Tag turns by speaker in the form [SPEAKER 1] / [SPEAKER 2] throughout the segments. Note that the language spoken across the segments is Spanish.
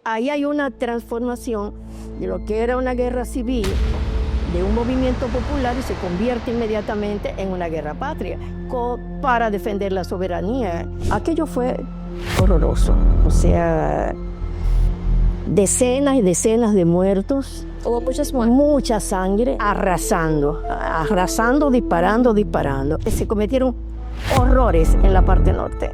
[SPEAKER 1] ahí hay una transformación de lo que era una guerra civil, de un movimiento popular, y se convierte inmediatamente en una guerra patria para defender la soberanía. Aquello fue horroroso, o sea, decenas y decenas de muertos.
[SPEAKER 2] Hubo muchas muertes.
[SPEAKER 1] Mucha sangre, arrasando, disparando. Se cometieron horrores en la parte norte.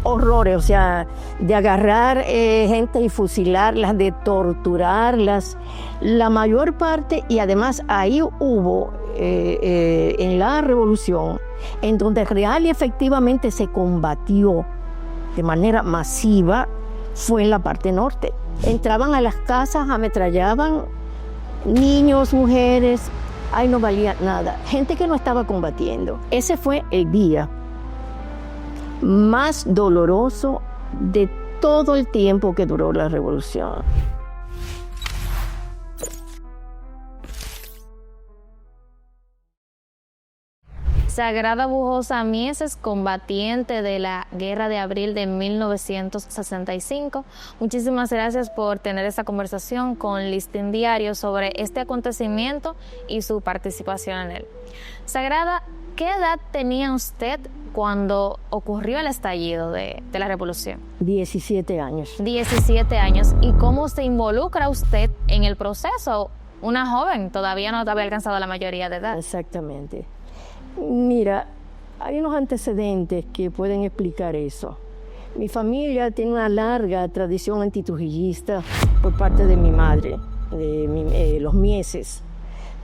[SPEAKER 1] Horrores, o sea, de agarrar gente y fusilarlas, de torturarlas. La mayor parte, y además ahí hubo en la revolución, en donde real y efectivamente se combatió de manera masiva, fue en la parte norte. Entraban a las casas, ametrallaban niños, mujeres, ahí no valía nada. Gente que no estaba combatiendo. Ese fue el día más doloroso de todo el tiempo que duró la revolución.
[SPEAKER 2] Sagrada Bujosa Mieses, combatiente de la Guerra de Abril de 1965. Muchísimas gracias por tener esta conversación con Listín Diario sobre este acontecimiento y su participación en él. Sagrada, ¿qué edad tenía usted cuando ocurrió el estallido de la revolución?
[SPEAKER 1] 17 años.
[SPEAKER 2] 17 años. ¿Y cómo se involucra usted en el proceso? Una joven, todavía no había alcanzado la mayoría de edad.
[SPEAKER 1] Exactamente. Mira, hay unos antecedentes que pueden explicar eso. Mi familia tiene una larga tradición antitrujillista por parte de mi madre, de los Mieses.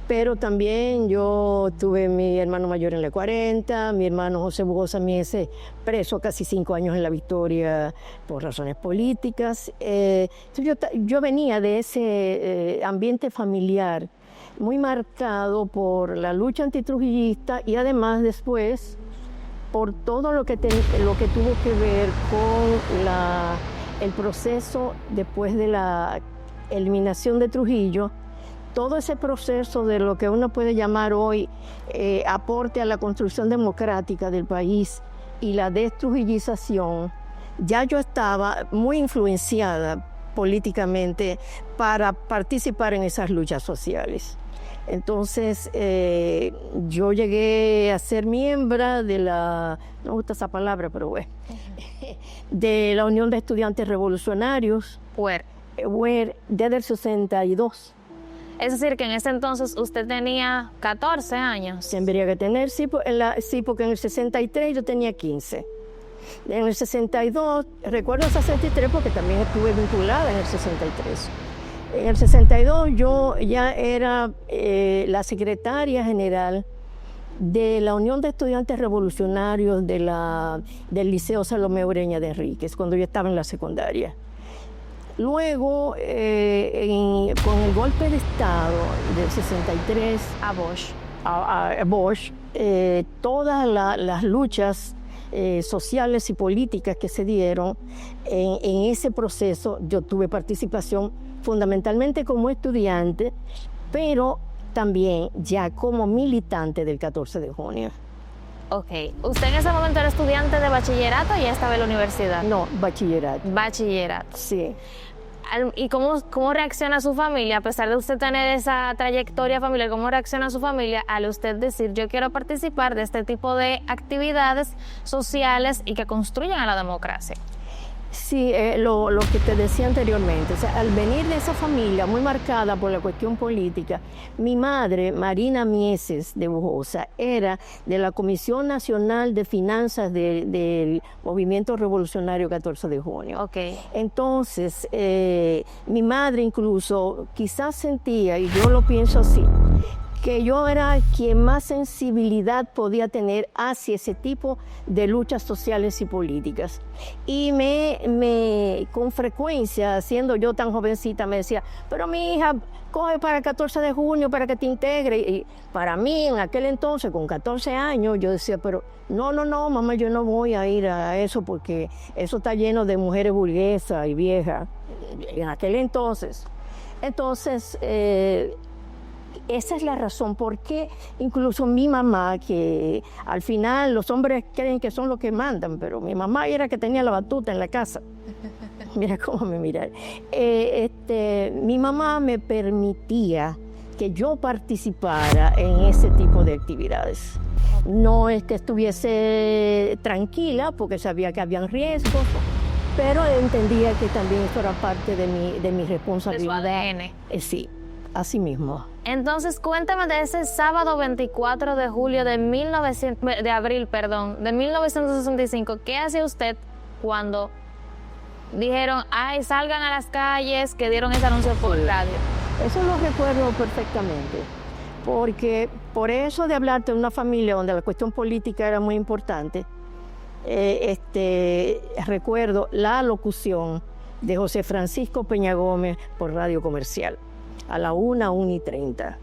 [SPEAKER 1] Pero también yo tuve mi hermano mayor en la 40, mi hermano José Bujosa Mieses preso casi 5 años en La Victoria por razones políticas. Yo venía de ese ambiente familiar muy marcado por la lucha antitrujillista y además después por todo lo que tuvo que ver con el proceso después de la eliminación de Trujillo. Todo ese proceso de lo que uno puede llamar hoy aporte a la construcción democrática del país y la destrujillización, ya yo estaba muy influenciada políticamente para participar en esas luchas sociales. Entonces, yo llegué a ser miembro de no me gusta esa palabra, pero bueno, de la Unión de Estudiantes Revolucionarios,
[SPEAKER 2] UER,
[SPEAKER 1] desde el 62.
[SPEAKER 2] Es decir, que en ese entonces usted tenía 14 años.
[SPEAKER 1] Tendría que tener, sí, porque en el 63 yo tenía 15. En el 62, recuerdo el 63 porque también estuve vinculada en el 63. En el 62 yo ya era la secretaria general de la Unión de Estudiantes Revolucionarios del Liceo Salomé Ureña de Enríquez, cuando yo estaba en la secundaria. Luego, con el golpe de Estado del 63 a Bosch, todas las luchas sociales y políticas que se dieron en ese proceso, yo tuve participación fundamentalmente como estudiante, pero también ya como militante del 14 de junio.
[SPEAKER 2] Ok. ¿Usted en ese momento era estudiante de bachillerato o ya estaba en la universidad?
[SPEAKER 1] No, bachillerato.
[SPEAKER 2] Bachillerato.
[SPEAKER 1] Sí.
[SPEAKER 2] ¿Y cómo reacciona su familia, a pesar de usted tener esa trayectoria familiar, cómo reacciona su familia al usted decir yo quiero participar de este tipo de actividades sociales y que construyan a la democracia?
[SPEAKER 1] Sí, lo que te decía anteriormente, o sea, al venir de esa familia muy marcada por la cuestión política, mi madre, Marina Mieses de Bujosa, era de la Comisión Nacional de Finanzas del Movimiento Revolucionario 14 de junio.
[SPEAKER 2] Okay.
[SPEAKER 1] Entonces, mi madre incluso quizás sentía, y yo lo pienso así, que yo era quien más sensibilidad podía tener hacia ese tipo de luchas sociales y políticas. Y con frecuencia, siendo yo tan jovencita, me decía, pero mi hija, coge para el 14 de junio para que te integre. Y para mí, en aquel entonces, con 14 años, yo decía, pero no, mamá, yo no voy a ir a eso porque eso está lleno de mujeres burguesas y viejas. En aquel entonces. Entonces, esa es la razón por qué incluso mi mamá, que al final los hombres creen que son los que mandan, pero mi mamá era que tenía la batuta en la casa. Mira cómo me mira. Mi mamá me permitía que yo participara en ese tipo de actividades. No es que estuviese tranquila porque sabía que habían riesgos, pero entendía que también esto era parte de mi responsabilidad.
[SPEAKER 2] De su ADN.
[SPEAKER 1] Sí, así mismo.
[SPEAKER 2] Entonces, cuéntame de ese sábado 24 de julio de abril, de 1965. ¿Qué hacía usted cuando dijeron, ay, salgan a las calles, que dieron ese anuncio por radio?
[SPEAKER 1] Eso lo recuerdo perfectamente, porque por eso de hablarte de una familia donde la cuestión política era muy importante, recuerdo la locución de José Francisco Peña Gómez por Radio Comercial a la 1:30.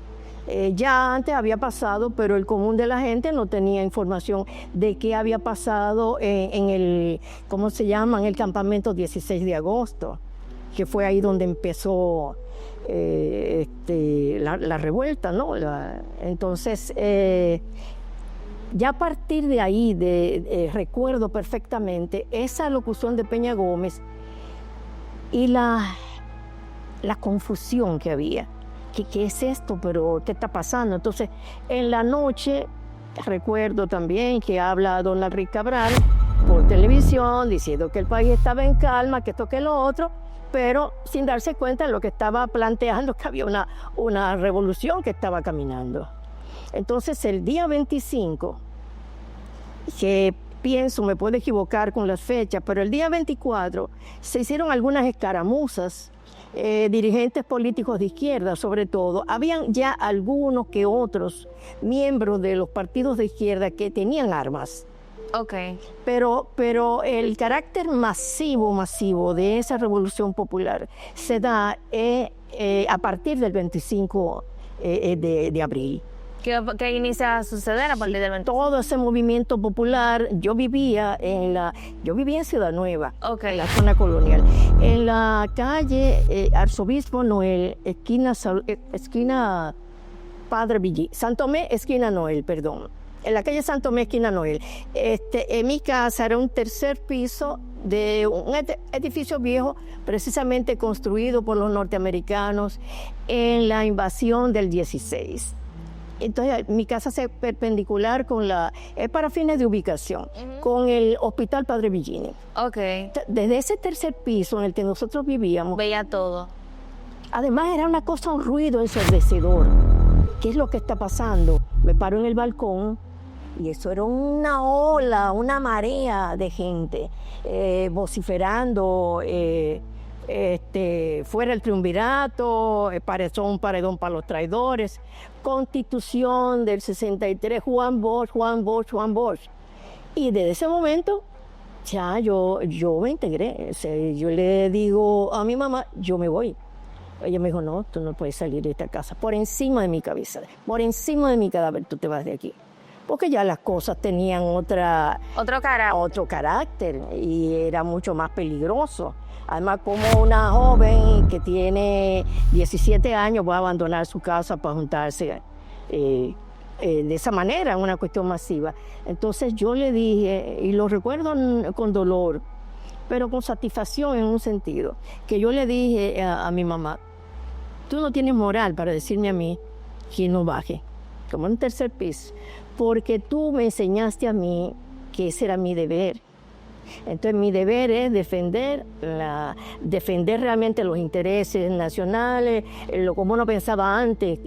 [SPEAKER 1] Ya antes había pasado, pero el común de la gente no tenía información de qué había pasado en el, ¿cómo se llama?, en el campamento 16 de agosto, que fue ahí donde empezó la revuelta, ¿no? Entonces, ya a partir de ahí, recuerdo perfectamente esa locución de Peña Gómez y la confusión que había. ¿Qué es esto? ¿Pero qué está pasando? Entonces, en la noche, recuerdo también que habla don Larry Cabral por televisión diciendo que el país estaba en calma, que esto, que lo otro, pero sin darse cuenta de lo que estaba planteando, que había una revolución que estaba caminando. Entonces, el día 25, que pienso, me puedo equivocar con las fechas, pero el día 24 se hicieron algunas escaramuzas, dirigentes políticos de izquierda sobre todo. Habían ya algunos que otros miembros de los partidos de izquierda que tenían armas.
[SPEAKER 2] Okay.
[SPEAKER 1] Pero el carácter masivo de esa revolución popular se da a partir del 25 de abril.
[SPEAKER 2] ¿Qué inicia a suceder a partir del 25?
[SPEAKER 1] Todo ese movimiento popular, yo vivía en Ciudad Nueva,
[SPEAKER 2] okay,
[SPEAKER 1] en la zona colonial, en la calle Arzobispo Noel, esquina Padre Villí, Santomé, esquina Noel, perdón. En la calle Santomé, esquina Noel. En mi casa era un tercer piso de un edificio viejo, precisamente construido por los norteamericanos en la invasión del 16. Entonces, mi casa es perpendicular es para fines de ubicación, con el Hospital Padre Villini.
[SPEAKER 2] Okay.
[SPEAKER 1] Desde ese tercer piso en el que nosotros vivíamos,
[SPEAKER 2] veía todo.
[SPEAKER 1] Además, era una cosa, un ruido ensordecedor. ¿Qué es lo que está pasando? Me paro en el balcón y eso era una ola, una marea de gente vociferando. Fuera el triunvirato, un paredón para los traidores, Constitución del 63, Juan Bosch. Y desde ese momento ya yo me integré. Yo le digo a mi mamá, yo me voy. Ella me dijo, no, tú no puedes salir de esta casa. Por encima de mi cabeza, por encima de mi cadáver, tú te vas de aquí. Porque ya las cosas tenían otro carácter y era mucho más peligroso. Además, como una joven que tiene 17 años va a abandonar su casa para juntarse de esa manera, una cuestión masiva. Entonces yo le dije, y lo recuerdo con dolor, pero con satisfacción en un sentido, que yo le dije a mi mamá, tú no tienes moral para decirme a mí que no baje, como en un tercer piso, porque tú me enseñaste a mí que ese era mi deber. Entonces mi deber es defender realmente los intereses nacionales, como uno pensaba antes,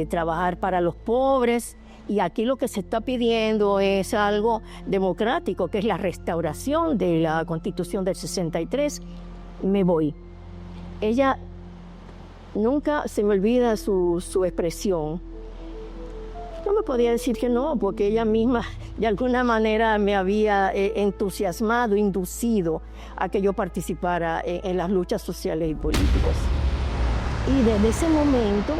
[SPEAKER 1] trabajar para los pobres. Y aquí lo que se está pidiendo es algo democrático, que es la restauración de la Constitución del 63. Me voy. Ella, nunca se me olvida su expresión. No me podía decir que no, porque ella misma de alguna manera me había entusiasmado, inducido a que yo participara en las luchas sociales y políticas. Y desde ese momento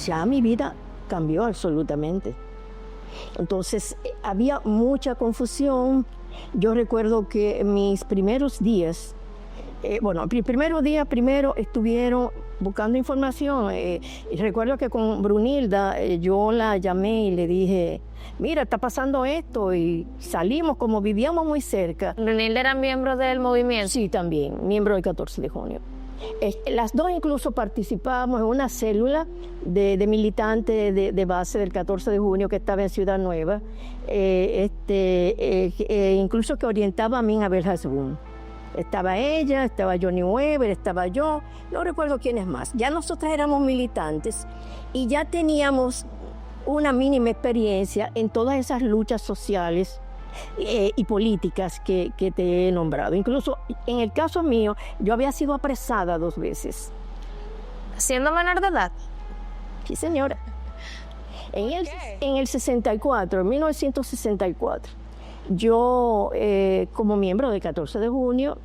[SPEAKER 1] ya mi vida cambió absolutamente. Entonces había mucha confusión. Yo recuerdo que mis primeros días, el primer día estuvieron buscando información. Y recuerdo que con Brunilda yo la llamé y le dije, mira, está pasando esto, y salimos, como vivíamos muy cerca.
[SPEAKER 2] ¿Brunilda era miembro del movimiento?
[SPEAKER 1] Sí, también, miembro del 14 de junio. Las dos incluso participábamos en una célula de militantes de base del 14 de junio que estaba en Ciudad Nueva, incluso que orientaba a mí en Abel Hasbún. Estaba ella, estaba Johnny Weber, estaba yo, no recuerdo quiénes más. Ya nosotros éramos militantes y ya teníamos una mínima experiencia en todas esas luchas sociales y políticas que te he nombrado. Incluso en el caso mío, yo había sido apresada 2 veces.
[SPEAKER 2] ¿Siendo menor de edad?
[SPEAKER 1] Sí, señora. En el 64, en 1964, yo, como miembro del 14 de junio,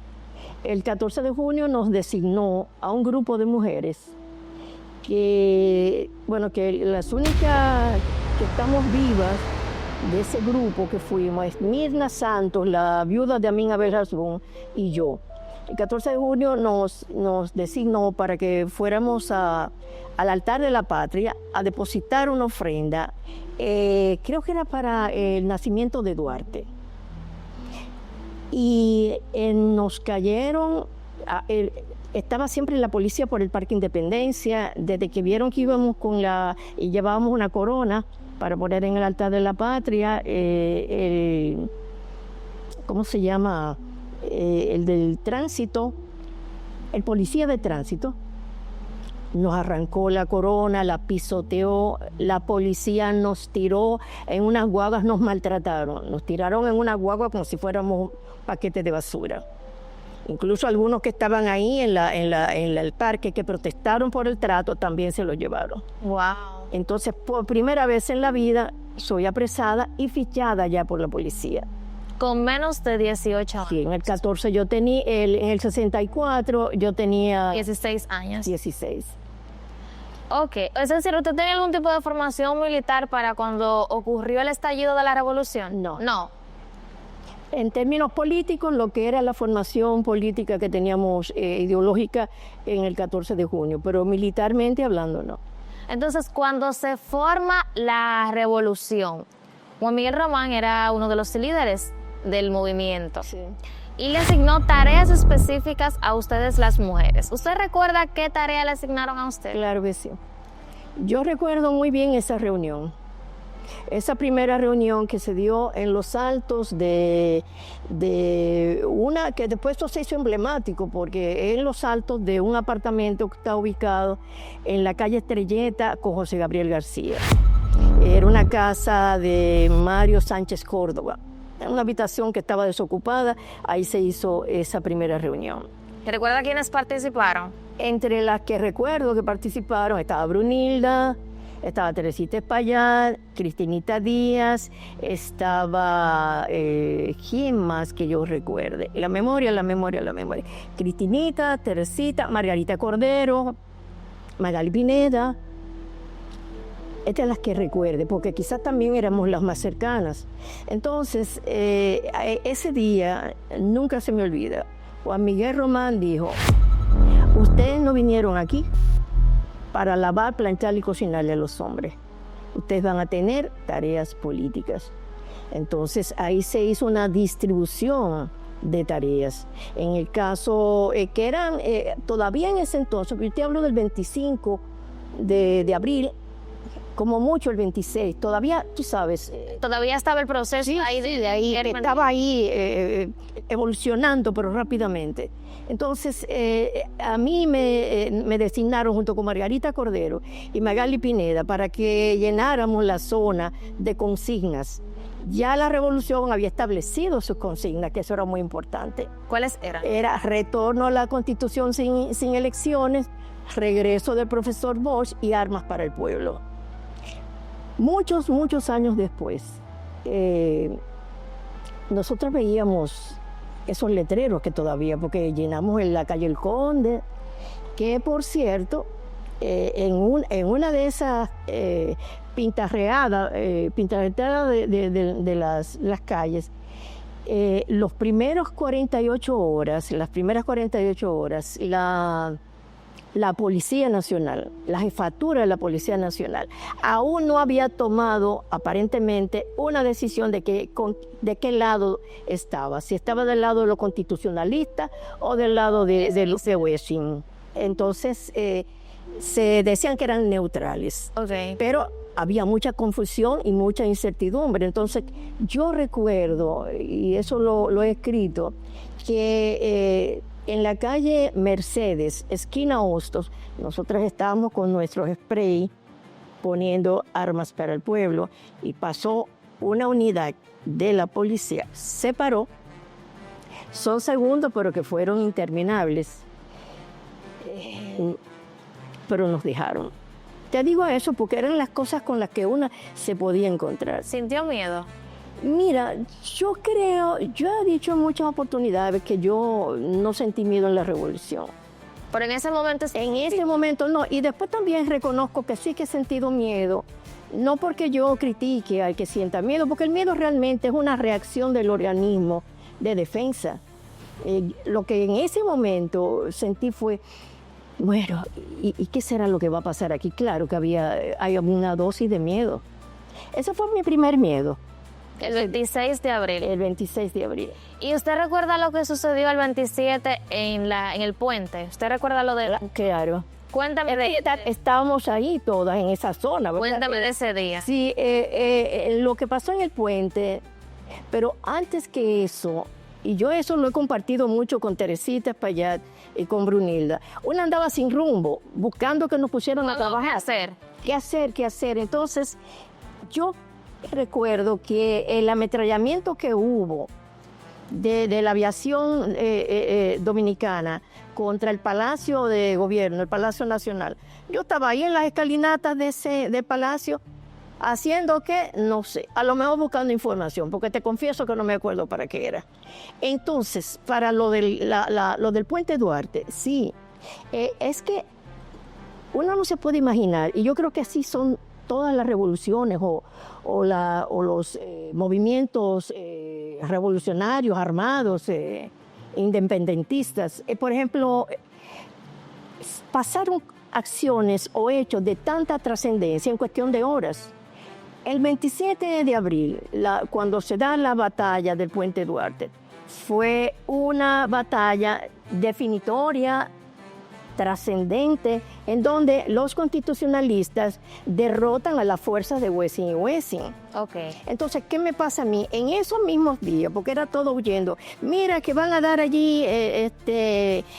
[SPEAKER 1] el 14 de junio nos designó a un grupo de mujeres que las únicas que estamos vivas de ese grupo que fuimos es Mirna Santos, la viuda de Amin Abel Hasbún, y yo. El 14 de junio nos designó para que fuéramos al altar de la patria a depositar una ofrenda, creo que era para el nacimiento de Duarte. Y nos cayeron, estaba siempre la policía por el Parque Independencia, desde que vieron que íbamos y llevábamos una corona para poner en el altar de la patria, ¿cómo se llama? El del tránsito, el policía de tránsito, nos arrancó la corona, la pisoteó, la policía nos tiró en unas guaguas, nos maltrataron, nos tiraron en una guagua como si fuéramos paquetes de basura. Incluso algunos que estaban ahí en el parque que protestaron por el trato también se lo llevaron.
[SPEAKER 2] Wow.
[SPEAKER 1] Entonces, por primera vez en la vida, soy apresada y fichada ya por la policía.
[SPEAKER 2] Con menos de 18 años.
[SPEAKER 1] Sí, en el 14 yo tenía, en el 64 yo tenía
[SPEAKER 2] 16 años.
[SPEAKER 1] 16.
[SPEAKER 2] Ok, es decir, ¿usted tenía algún tipo de formación militar para cuando ocurrió el estallido de la revolución?
[SPEAKER 1] No.
[SPEAKER 2] No.
[SPEAKER 1] En términos políticos, lo que era la formación política que teníamos ideológica en el 14 de junio, pero militarmente hablando, no.
[SPEAKER 2] Entonces, cuando se forma la revolución, Juan Miguel Román era uno de los líderes del movimiento.
[SPEAKER 1] Sí.
[SPEAKER 2] Y le asignó tareas específicas a ustedes las mujeres. ¿Usted recuerda qué tarea le asignaron a usted?
[SPEAKER 1] Claro que sí. Yo recuerdo muy bien esa reunión. Esa primera reunión que se dio en los altos de una, que después esto se hizo emblemático, porque en los altos de un apartamento que está ubicado en la calle Estrelleta con José Gabriel García. Era una casa de Mario Sánchez Córdoba, una habitación que estaba desocupada, ahí se hizo esa primera reunión.
[SPEAKER 2] ¿Recuerda quiénes participaron?
[SPEAKER 1] Entre las que recuerdo que participaron estaba Brunilda, estaba Teresita Espaillat, Cristinita Díaz, estaba, ¿quién más que yo recuerde? La memoria. Cristinita, Teresita, Margarita Cordero, Magali Pineda. Estas son las que recuerde, porque quizás también éramos las más cercanas. Entonces, ese día nunca se me olvida. Juan Miguel Román dijo, ustedes no vinieron aquí para lavar, planchar y cocinarle a los hombres. Ustedes van a tener tareas políticas. Entonces ahí se hizo una distribución de tareas. En el caso que eran, todavía en ese entonces, porque yo te hablo del 25 de abril, como mucho el 26, todavía, tú sabes.
[SPEAKER 2] Todavía estaba el proceso
[SPEAKER 1] sí,
[SPEAKER 2] ahí.
[SPEAKER 1] Sí, de ahí, estaba ahí evolucionando, pero rápidamente. Entonces, a mí me designaron junto con Margarita Cordero y Magali Pineda para que llenáramos la zona de consignas. Ya la revolución había establecido sus consignas, que eso era muy importante.
[SPEAKER 2] ¿Cuáles eran?
[SPEAKER 1] Era retorno a la Constitución sin elecciones, regreso del profesor Bosch y armas para el pueblo. Muchos años después, nosotros veíamos esos letreros que todavía, porque llenamos en la calle El Conde, que por cierto, en una de esas pintarreadas de las calles, las primeras 48 horas, la Policía Nacional, la jefatura de la Policía Nacional, aún no había tomado aparentemente una decisión de qué lado estaba, si estaba del lado de los constitucionalistas o del lado de Wessing. Entonces se decían que eran neutrales, pero había mucha confusión y mucha incertidumbre. Entonces yo recuerdo, y eso lo he escrito, que en la calle Mercedes, esquina Hostos, nosotros estábamos con nuestros spray poniendo armas para el pueblo y pasó una unidad de la policía, se paró, son segundos pero que fueron interminables, pero nos dejaron. Te digo eso porque eran las cosas con las que una se podía encontrar.
[SPEAKER 2] ¿Sintió miedo?
[SPEAKER 1] Mira, yo he dicho en muchas oportunidades que yo no sentí miedo en la revolución.
[SPEAKER 2] Pero en ese momento...
[SPEAKER 1] En ese momento no, y después también reconozco que sí que he sentido miedo, no porque yo critique al que sienta miedo, porque el miedo realmente es una reacción del organismo de defensa. Lo que en ese momento sentí fue, bueno, ¿y qué será lo que va a pasar aquí? Claro que hay una dosis de miedo. Ese fue mi primer miedo.
[SPEAKER 2] El 26 de abril.
[SPEAKER 1] El 26 de abril.
[SPEAKER 2] ¿Y usted recuerda lo que sucedió el 27 en el puente? ¿Usted recuerda lo de...?
[SPEAKER 1] Claro.
[SPEAKER 2] Cuéntame
[SPEAKER 1] Estábamos ahí todas en esa zona, ¿verdad?
[SPEAKER 2] Cuéntame de ese día.
[SPEAKER 1] Sí, lo que pasó en el puente, pero antes que eso, y yo eso lo he compartido mucho con Teresita Espaillat y con Brunilda, una andaba sin rumbo, buscando que nos pusieran a trabajar. ¿Qué hacer? Entonces, yo recuerdo que el ametrallamiento que hubo de la aviación dominicana contra el Palacio de Gobierno, el Palacio Nacional, yo estaba ahí en las escalinatas del Palacio, haciendo que, no sé, a lo mejor buscando información, porque te confieso que no me acuerdo para qué era. Entonces, para lo del Puente Duarte, sí, es que uno no se puede imaginar, y yo creo que así son todas las revoluciones o los movimientos revolucionarios, armados, independentistas. Por ejemplo, pasaron acciones o hechos de tanta trascendencia en cuestión de horas. El 27 de abril, cuando se da la batalla del Puente Duarte, fue una batalla definitoria, trascendente, en donde los constitucionalistas derrotan a las fuerzas de Wessing y Wessing. Entonces, ¿qué me pasa a mí? En esos mismos días, porque era todo huyendo, mira que van a dar allí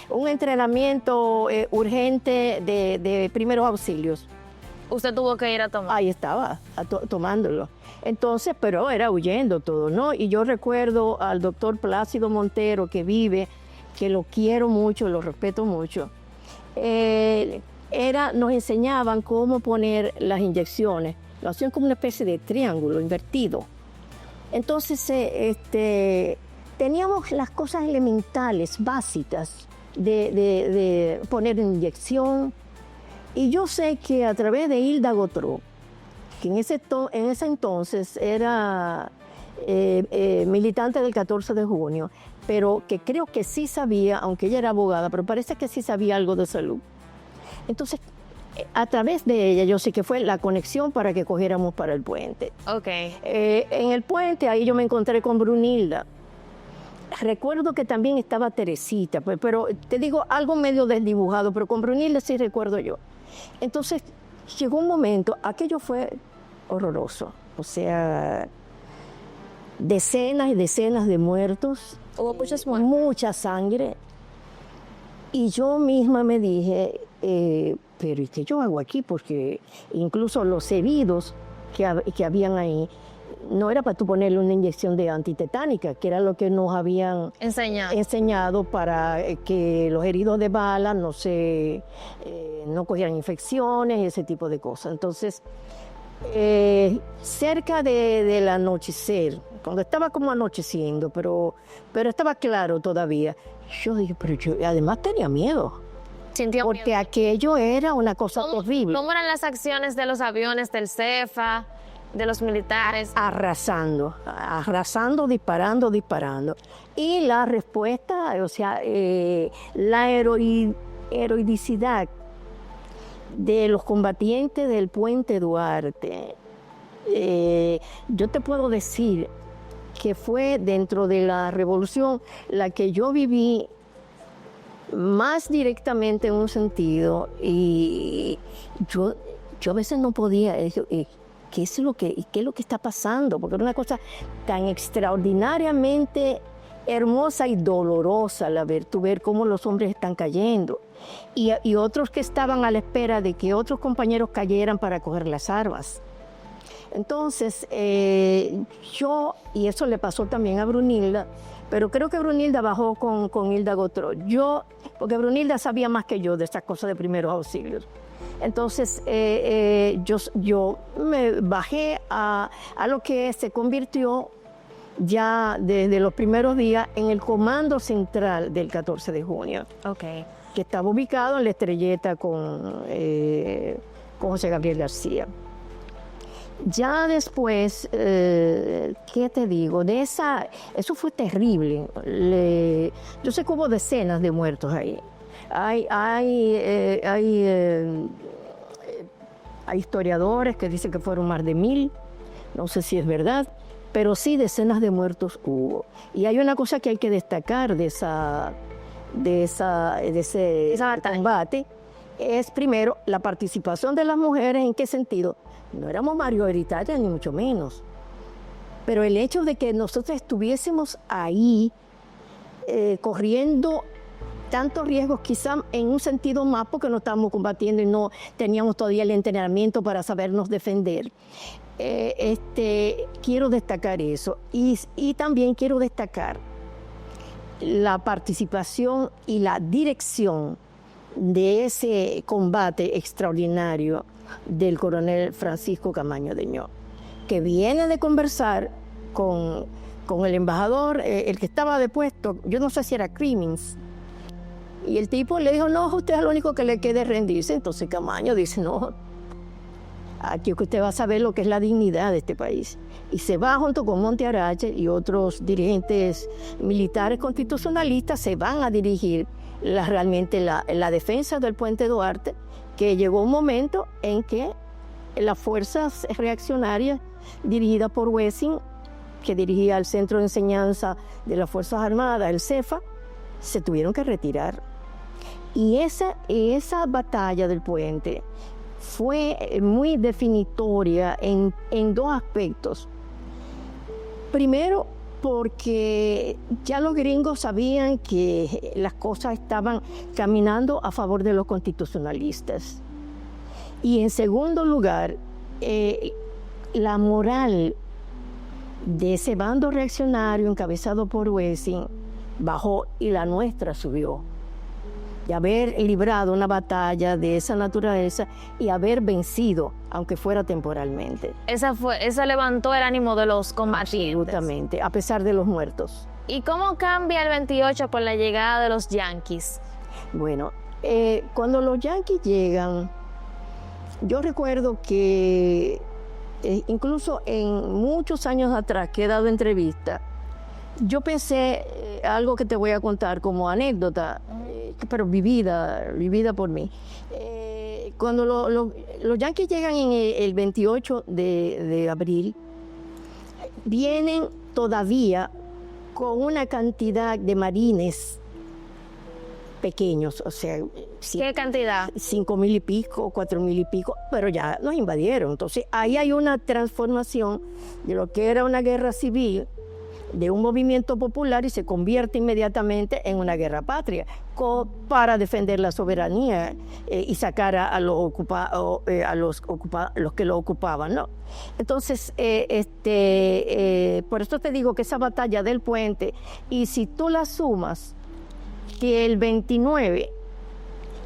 [SPEAKER 1] un entrenamiento urgente de primeros auxilios.
[SPEAKER 2] ¿Usted tuvo que ir a tomar?
[SPEAKER 1] Ahí estaba, tomándolo. Entonces, pero era huyendo todo, ¿no? Y yo recuerdo al doctor Plácido Montero, que vive, que lo quiero mucho, lo respeto mucho. Nos enseñaban cómo poner las inyecciones, lo hacían como una especie de triángulo invertido. Entonces teníamos las cosas elementales, básicas, de poner inyección. Y yo sé que a través de Hilda Gotró, que en ese entonces era militante del 14 de junio, pero que creo que sí sabía, aunque ella era abogada, pero parece que sí sabía algo de salud. Entonces, a través de ella, yo sé que fue la conexión para que cogiéramos para el puente. En el puente, ahí yo me encontré con Brunilda. Recuerdo que también estaba Teresita, pero te digo algo medio desdibujado, pero con Brunilda sí recuerdo yo. Entonces, llegó un momento, aquello fue horroroso, o sea, decenas y decenas de muertos.
[SPEAKER 2] Hubo muchas muertes.
[SPEAKER 1] Mucha sangre. Y yo misma me dije, pero ¿y qué yo hago aquí? Porque incluso los heridos que habían ahí, no era para tú ponerle una inyección de antitetánica, que era lo que nos habían enseñado para que los heridos de bala no cogieran infecciones y ese tipo de cosas. Entonces, cerca del anochecer, cuando estaba como anocheciendo, pero estaba claro todavía, yo dije, pero yo además tenía miedo. Porque aquello era una cosa horrible.
[SPEAKER 2] ¿Cómo eran las acciones de los aviones del CEFA, de los militares?
[SPEAKER 1] Arrasando, disparando. Y la respuesta, o sea, la heroicidad de los combatientes del Puente Duarte, yo te puedo decir que fue dentro de la revolución la que yo viví más directamente en un sentido, y yo a veces no podía, ¿qué es lo que está pasando? Porque era una cosa tan extraordinariamente hermosa y dolorosa ver cómo los hombres están cayendo, y otros que estaban a la espera de que otros compañeros cayeran para coger las armas. Entonces, y eso le pasó también a Brunilda, pero creo que Brunilda bajó con Hilda Gotro. Porque Brunilda sabía más que yo de estas cosas de primeros auxilios. Entonces, yo me bajé a lo que se convirtió ya desde los primeros días en el comando central del 14 de junio.
[SPEAKER 2] Okay.
[SPEAKER 1] Que estaba ubicado en la Estrelleta con José Gabriel García. Ya después, ¿qué te digo? Eso fue terrible. Yo sé que hubo decenas de muertos ahí. Hay historiadores que dicen que fueron más de 1000, no sé si es verdad, pero sí decenas de muertos hubo. Y hay una cosa que hay que destacar de ese combate, es primero la participación de las mujeres. ¿En qué sentido? No éramos mayoritarias ni mucho menos, pero el hecho de que nosotros estuviésemos ahí corriendo tantos riesgos, quizá en un sentido más porque no estábamos combatiendo y no teníamos todavía el entrenamiento para sabernos defender. Quiero destacar eso, y también quiero destacar la participación y la dirección de ese combate extraordinario del coronel Francisco Camaño Deñó, que viene de conversar con el embajador, el que estaba de puesto, yo no sé si era Crimmins, y el tipo le dijo, no, usted es lo único que le quede rendirse. Entonces Camaño dice, no, aquí usted va a saber lo que es la dignidad de este país. Y se va junto con Monte Arache y otros dirigentes militares constitucionalistas, se van a dirigir realmente la defensa del Puente Duarte, que llegó un momento en que las fuerzas reaccionarias dirigidas por Wessing, que dirigía el Centro de Enseñanza de las Fuerzas Armadas, el CEFA, se tuvieron que retirar. Y esa batalla del puente fue muy definitoria en dos aspectos. Primero, porque ya los gringos sabían que las cosas estaban caminando a favor de los constitucionalistas. Y en segundo lugar, la moral de ese bando reaccionario encabezado por Wessing bajó y la nuestra subió. De haber librado una batalla de esa naturaleza y haber vencido, aunque fuera temporalmente.
[SPEAKER 2] Esa levantó el ánimo de los combatientes.
[SPEAKER 1] Absolutamente, a pesar de los muertos.
[SPEAKER 2] ¿Y cómo cambia el 28 con la llegada de los yanquis?
[SPEAKER 1] Bueno, cuando los yanquis llegan, yo recuerdo que incluso en muchos años atrás que he dado entrevistas, yo pensé algo que te voy a contar como anécdota, pero vivida por mí. Cuando los yanquis llegan en el 28 de abril, vienen todavía con una cantidad de marines pequeños, o sea...
[SPEAKER 2] ¿Qué cantidad?
[SPEAKER 1] 5,000 y pico, 4,000 y pico, pero ya nos invadieron. Entonces ahí hay una transformación de lo que era una guerra civil, de un movimiento popular, y se convierte inmediatamente en una guerra patria para defender la soberanía y sacar a los que lo ocupaban, ¿no? Entonces, por eso te digo que esa batalla del puente, y si tú la sumas, que el 29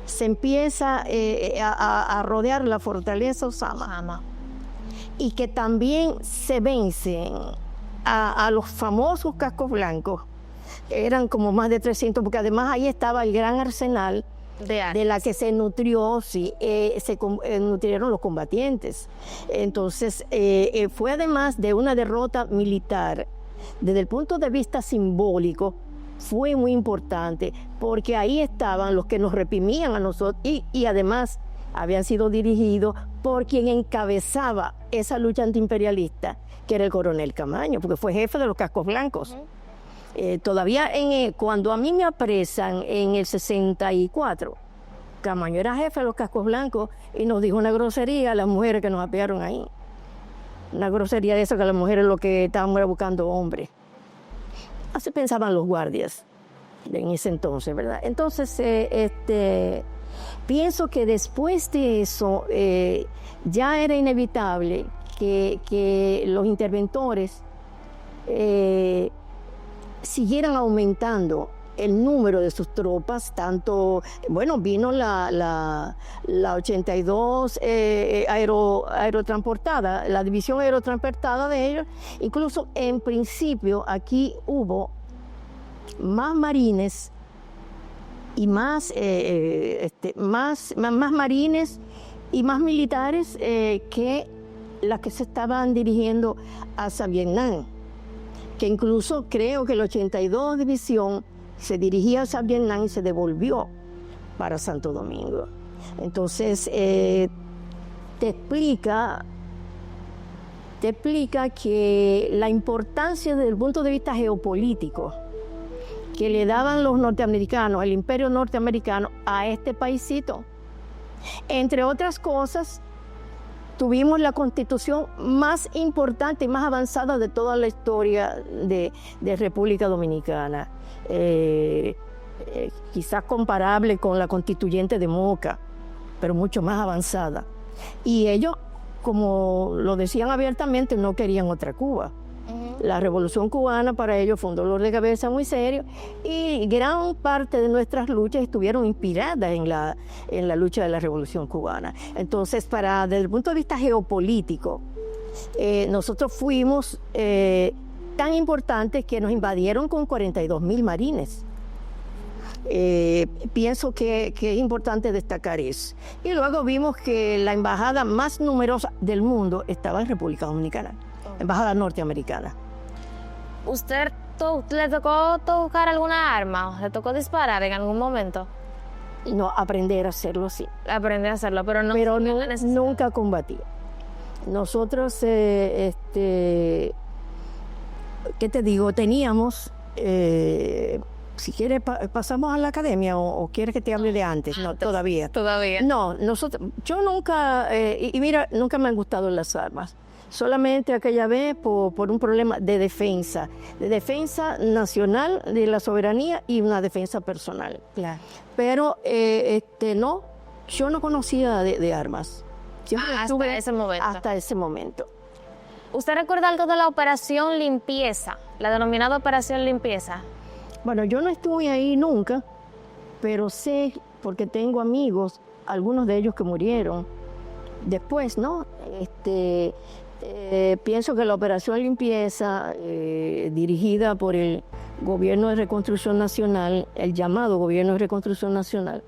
[SPEAKER 1] se empieza a rodear la fortaleza Osama, y que también se vencen a los famosos cascos blancos, eran como más de 300, porque además ahí estaba el gran arsenal de la que se nutrió, nutrieron los combatientes. Entonces, fue además de una derrota militar, desde el punto de vista simbólico, fue muy importante, porque ahí estaban los que nos reprimían a nosotros y además habían sido dirigidos por quien encabezaba esa lucha antiimperialista, que era el coronel Camaño, porque fue jefe de los cascos blancos. Todavía cuando a mí me apresan en el 64, Camaño era jefe de los cascos blancos y nos dijo una grosería a las mujeres que nos apearon ahí. Una grosería de eso, que las mujeres lo que estaban era buscando hombres. Así pensaban los guardias en ese entonces, ¿verdad? Entonces, pienso que después de eso ya era inevitable que los interventores siguieran aumentando el número de sus tropas, tanto, bueno, vino la 82 aerotransportada, la división aerotransportada de ellos. Incluso en principio aquí hubo más marines y más marines y más militares que las que se estaban dirigiendo hacia Vietnam, que incluso creo que la 82 división se dirigía hacia Vietnam y se devolvió para Santo Domingo. Entonces, te explica que la importancia desde el punto de vista geopolítico que le daban los norteamericanos, el imperio norteamericano, a este paisito. Entre otras cosas, tuvimos la constitución más importante y más avanzada de toda la historia de República Dominicana. Quizás comparable con la constituyente de Moca, pero mucho más avanzada. Y ellos, como lo decían abiertamente, no querían otra Cuba. La Revolución Cubana para ellos fue un dolor de cabeza muy serio y gran parte de nuestras luchas estuvieron inspiradas en la lucha de la Revolución Cubana. Entonces, desde el punto de vista geopolítico, nosotros fuimos tan importantes que nos invadieron con 42,000 marines. Pienso que es importante destacar eso. Y luego vimos que la embajada más numerosa del mundo estaba en República Dominicana, embajada norteamericana.
[SPEAKER 2] ¿Usted le tocó tocar alguna arma? ¿Le tocó disparar en algún momento?
[SPEAKER 1] No, aprender a hacerlo, sí.
[SPEAKER 2] Aprender a hacerlo, pero
[SPEAKER 1] nunca combatí. Nosotros, ¿qué te digo? Teníamos, si quieres, pasamos a la academia o quieres que te hable de antes. No, todavía.
[SPEAKER 2] Todavía.
[SPEAKER 1] No, yo nunca, y mira, nunca me han gustado las armas. Solamente aquella vez por un problema de defensa nacional de la soberanía y una defensa personal.
[SPEAKER 2] Claro.
[SPEAKER 1] Pero no, yo no conocía de armas. Hasta ese momento.
[SPEAKER 2] ¿Usted recuerda algo de la Operación Limpieza, la denominada Operación Limpieza?
[SPEAKER 1] Bueno, yo no estuve ahí nunca, pero sé, porque tengo amigos, algunos de ellos que murieron después, ¿no? Pienso que la Operación Limpieza, dirigida por el Gobierno de Reconstrucción Nacional, el llamado Gobierno de Reconstrucción Nacional,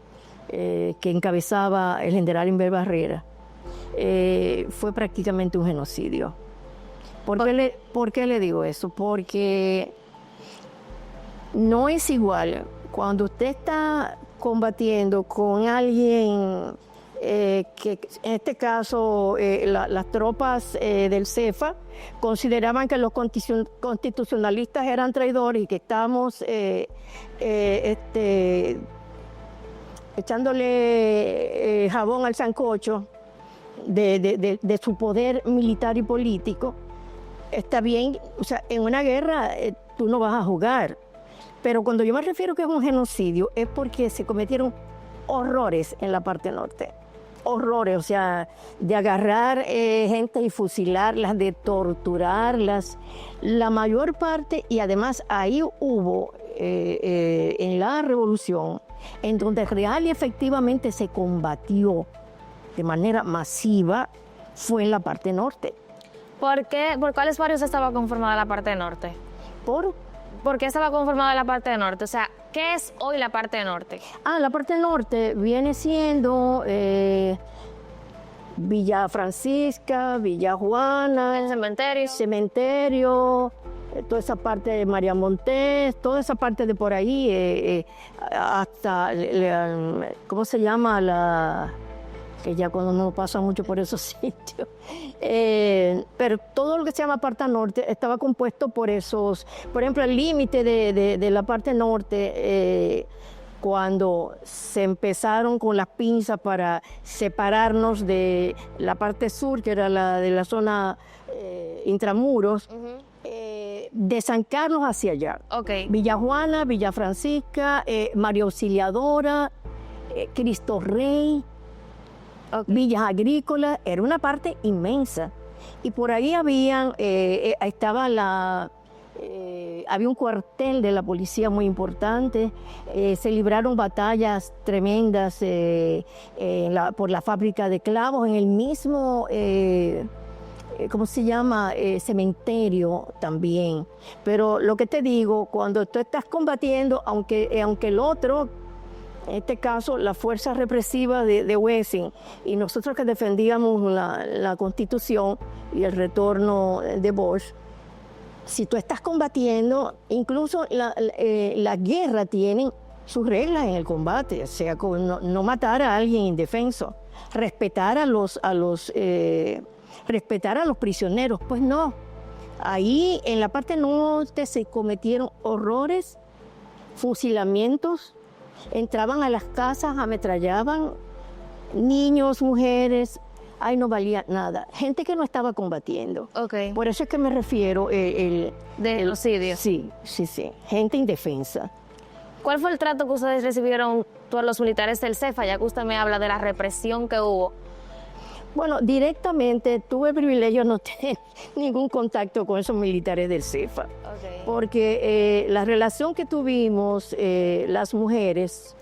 [SPEAKER 1] que encabezaba el general Inver Barrera, fue prácticamente un genocidio. ¿Por qué le digo eso? Porque no es igual cuando usted está combatiendo con alguien que en este caso las tropas del CEFA consideraban que los constitucionalistas eran traidores y que estábamos echándole jabón al sancocho de su poder militar y político. Está bien, o sea, en una guerra tú no vas a jugar, pero cuando yo me refiero que es un genocidio es porque se cometieron horrores en la parte norte. Horrores, o sea, de agarrar gente y fusilarlas, de torturarlas, la mayor parte, y además ahí hubo en la revolución, en donde real y efectivamente se combatió de manera masiva, fue en la parte norte.
[SPEAKER 2] ¿Por cuáles barrios estaba conformada la parte norte? ¿Por qué estaba conformada la parte norte? O sea, ¿qué es hoy la parte norte?
[SPEAKER 1] La parte norte viene siendo Villa Francisca, Villa Juana,
[SPEAKER 2] el cementerio,
[SPEAKER 1] toda esa parte de María Montés, toda esa parte de por ahí, hasta, ¿cómo se llama? Que ya cuando no pasa mucho por esos sitios. Pero todo lo que se llama parte norte estaba compuesto por esos, por ejemplo, el límite de la parte norte, cuando se empezaron con las pinzas para separarnos de la parte sur, que era la de la zona intramuros, desancarnos hacia allá.
[SPEAKER 2] Okay.
[SPEAKER 1] Villa Juana, Villa Francisca, María Auxiliadora, Cristo Rey, villas agrícolas, era una parte inmensa. Y por ahí había un cuartel de la policía muy importante, se libraron batallas tremendas por la fábrica de clavos, en el mismo, ¿cómo se llama? Cementerio también. Pero lo que te digo, cuando tú estás combatiendo, aunque el otro, en este caso, la fuerza represiva de Wessing, y nosotros que defendíamos la Constitución y el retorno de Bosch, si tú estás combatiendo, incluso la guerra tiene sus reglas en el combate, o sea, no matar a alguien indefenso, respetar a los prisioneros. Pues no, ahí en la parte norte se cometieron horrores, fusilamientos, entraban a las casas, ametrallaban niños, mujeres. Ahí no valía nada. Gente que no estaba combatiendo.
[SPEAKER 2] Okay.
[SPEAKER 1] Por eso es que me refiero
[SPEAKER 2] de genocidio.
[SPEAKER 1] Sí. Gente indefensa.
[SPEAKER 2] ¿Cuál fue el trato que ustedes recibieron todos los militares del CEFA, ya que usted me habla de la represión que hubo?
[SPEAKER 1] Bueno, directamente tuve el privilegio de no tener ningún contacto con esos militares del CEFA.
[SPEAKER 2] Okay.
[SPEAKER 1] Porque la relación que tuvimos las mujeres,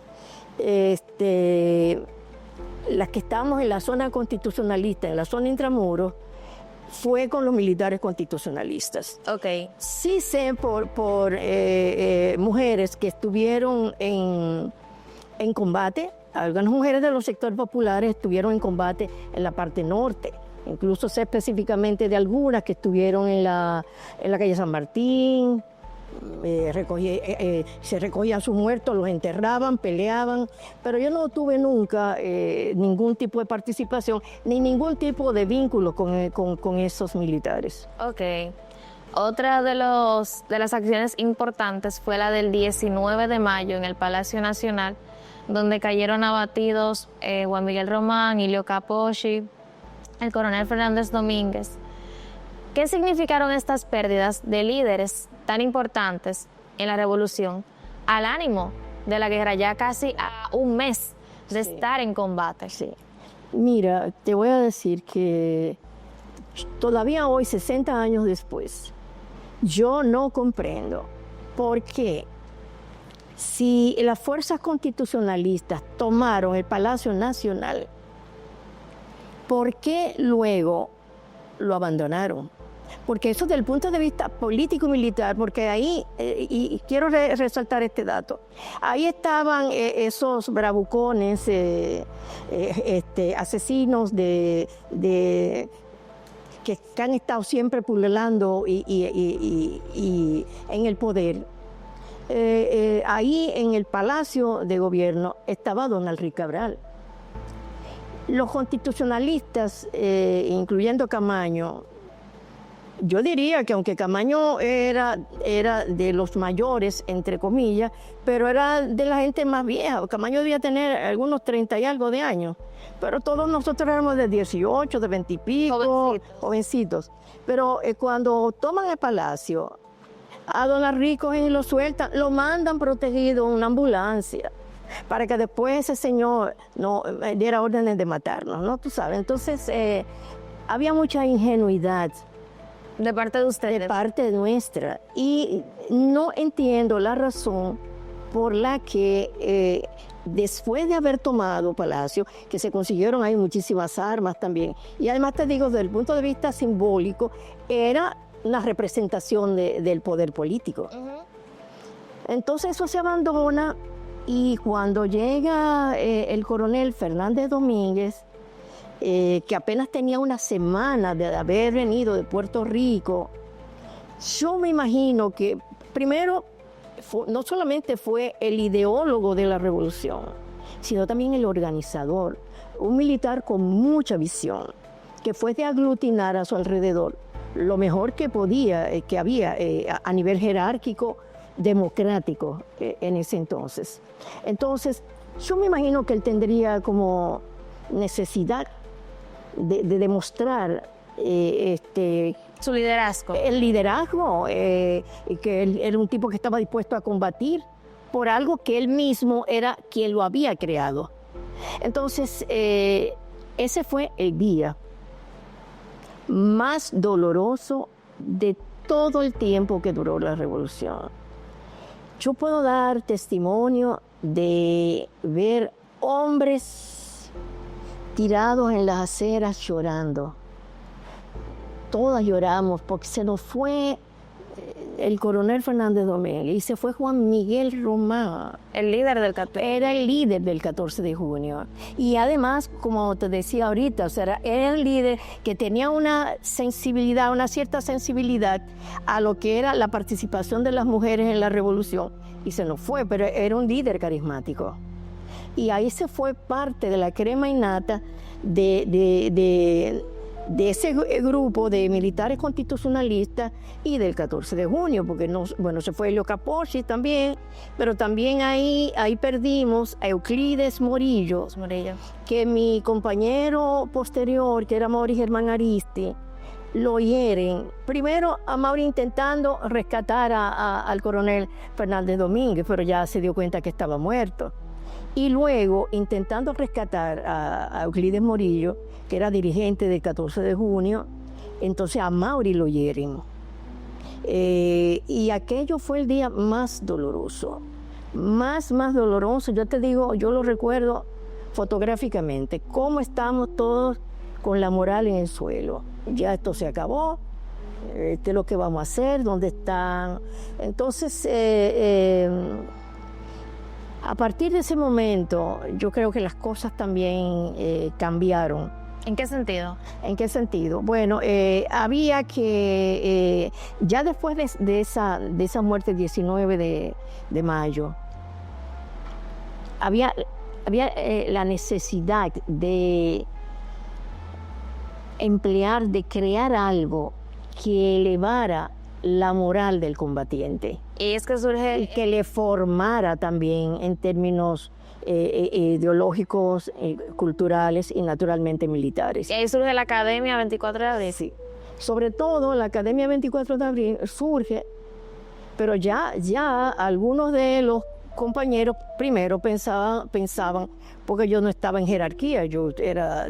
[SPEAKER 1] las que estábamos en la zona constitucionalista, en la zona intramuros, fue con los militares constitucionalistas.
[SPEAKER 2] Okay.
[SPEAKER 1] Sí sé por mujeres que estuvieron en combate. Algunas mujeres de los sectores populares estuvieron en combate en la parte norte. Incluso sé específicamente de algunas que estuvieron en la calle San Martín. Se recogían sus muertos, los enterraban, peleaban, pero yo no tuve nunca ningún tipo de participación ni ningún tipo de vínculo con esos militares.
[SPEAKER 2] Ok. Otra de las acciones importantes fue la del 19 de mayo en el Palacio Nacional, donde cayeron abatidos Juan Miguel Román, Ilio Capocci, el coronel Fernández Domínguez. ¿Qué significaron estas pérdidas de líderes tan importantes en la revolución al ánimo de la guerra, ya casi a un mes de estar en combate?
[SPEAKER 1] Sí. Mira, te voy a decir que todavía hoy, 60 años después, yo no comprendo por qué, si las fuerzas constitucionalistas tomaron el Palacio Nacional, ¿por qué luego lo abandonaron? Porque eso desde el punto de vista político y militar, porque ahí, y quiero resaltar este dato, ahí estaban esos bravucones, asesinos que han estado siempre pululando y en el poder. Ahí en el Palacio de Gobierno estaba don Alric Cabral. Los constitucionalistas, incluyendo Camaño, yo diría que aunque Camaño era de los mayores, entre comillas, pero era de la gente más vieja. Camaño debía tener algunos 30 y algo de años, pero todos nosotros éramos de 18, de 20 y pico, jovencitos. Pero cuando toman el palacio, a don Alric cogen y lo sueltan, lo mandan protegido en una ambulancia, para que después ese señor no diera órdenes de matarnos, ¿no? Tú sabes, entonces había mucha ingenuidad.
[SPEAKER 2] ¿De parte de ustedes?
[SPEAKER 1] De parte nuestra. Y no entiendo la razón por la que después de haber tomado Palacio, que se consiguieron ahí muchísimas armas también, y además te digo, desde el punto de vista simbólico, era una representación del poder político. Entonces eso se abandona, y cuando llega el coronel Fernández Domínguez, que apenas tenía una semana de haber venido de Puerto Rico, Yo me imagino que primero no solamente fue el ideólogo de la revolución, sino también el organizador, un militar con mucha visión, que fue de aglutinar a su alrededor lo mejor que podía, que había a nivel jerárquico, democrático en ese entonces. Entonces, yo me imagino que él tendría como necesidad de demostrar
[SPEAKER 2] su liderazgo.
[SPEAKER 1] El liderazgo, que él era un tipo que estaba dispuesto a combatir por algo que él mismo era quien lo había creado. Entonces, ese fue el día más doloroso de todo el tiempo que duró la revolución. Yo puedo dar testimonio de ver hombres tirados en las aceras llorando. Todas lloramos porque se nos fue el coronel Fernández Domínguez y se fue Juan Miguel Román.
[SPEAKER 2] El líder del 14.
[SPEAKER 1] Era el líder del 14 de junio. Y además, como te decía ahorita, o sea, era el líder que tenía una sensibilidad, una cierta sensibilidad a lo que era la participación de las mujeres en la revolución. Y se nos fue, pero era un líder carismático. Y ahí se fue parte de la crema innata de ese grupo de militares constitucionalistas y del 14 de junio, porque se fue Helio Capocci también, pero también ahí perdimos a Euclides Morillo, que mi compañero posterior, que era Mauri Germán Aristi, lo hieren. Primero a Mauri intentando rescatar al coronel Fernández Domínguez, pero ya se dio cuenta que estaba muerto. Y luego, intentando rescatar a Euclides Morillo, que era dirigente del 14 de junio, entonces a Mauri lo hieren. Y aquello fue el día más doloroso. Más doloroso. Yo te digo, yo lo recuerdo fotográficamente. Cómo estamos todos con la moral en el suelo. Ya esto se acabó. Este es lo que vamos a hacer. ¿Dónde están? Entonces, a partir de ese momento, yo creo que las cosas también cambiaron.
[SPEAKER 2] ¿En qué sentido?
[SPEAKER 1] ¿En qué sentido? Bueno, había que, ya después de esa muerte el 19 de mayo, había la necesidad de emplear, de crear algo que elevara la moral del combatiente.
[SPEAKER 2] Y es que surge...
[SPEAKER 1] Y que le formara también en términos ideológicos, culturales y naturalmente militares.
[SPEAKER 2] Y ahí surge la Academia 24 de Abril.
[SPEAKER 1] Sí. Sobre todo la Academia 24 de Abril surge, pero ya algunos de los compañeros primero pensaban, porque yo no estaba en jerarquía, yo era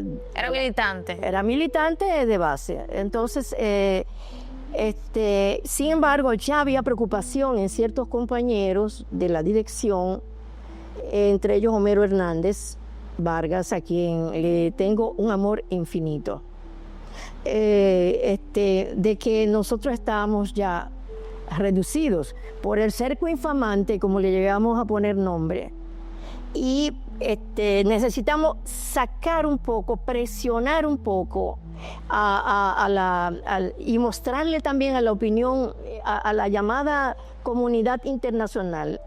[SPEAKER 2] militante.
[SPEAKER 1] Era militante de base. Entonces, sin embargo, ya había preocupación en ciertos compañeros de la dirección, entre ellos Homero Hernández Vargas, a quien le tengo un amor infinito, de que nosotros estábamos ya reducidos por el cerco infamante, como le llegamos a poner nombre, y necesitamos sacar un poco, presionar un poco y mostrarle también a la opinión, a la llamada comunidad internacional,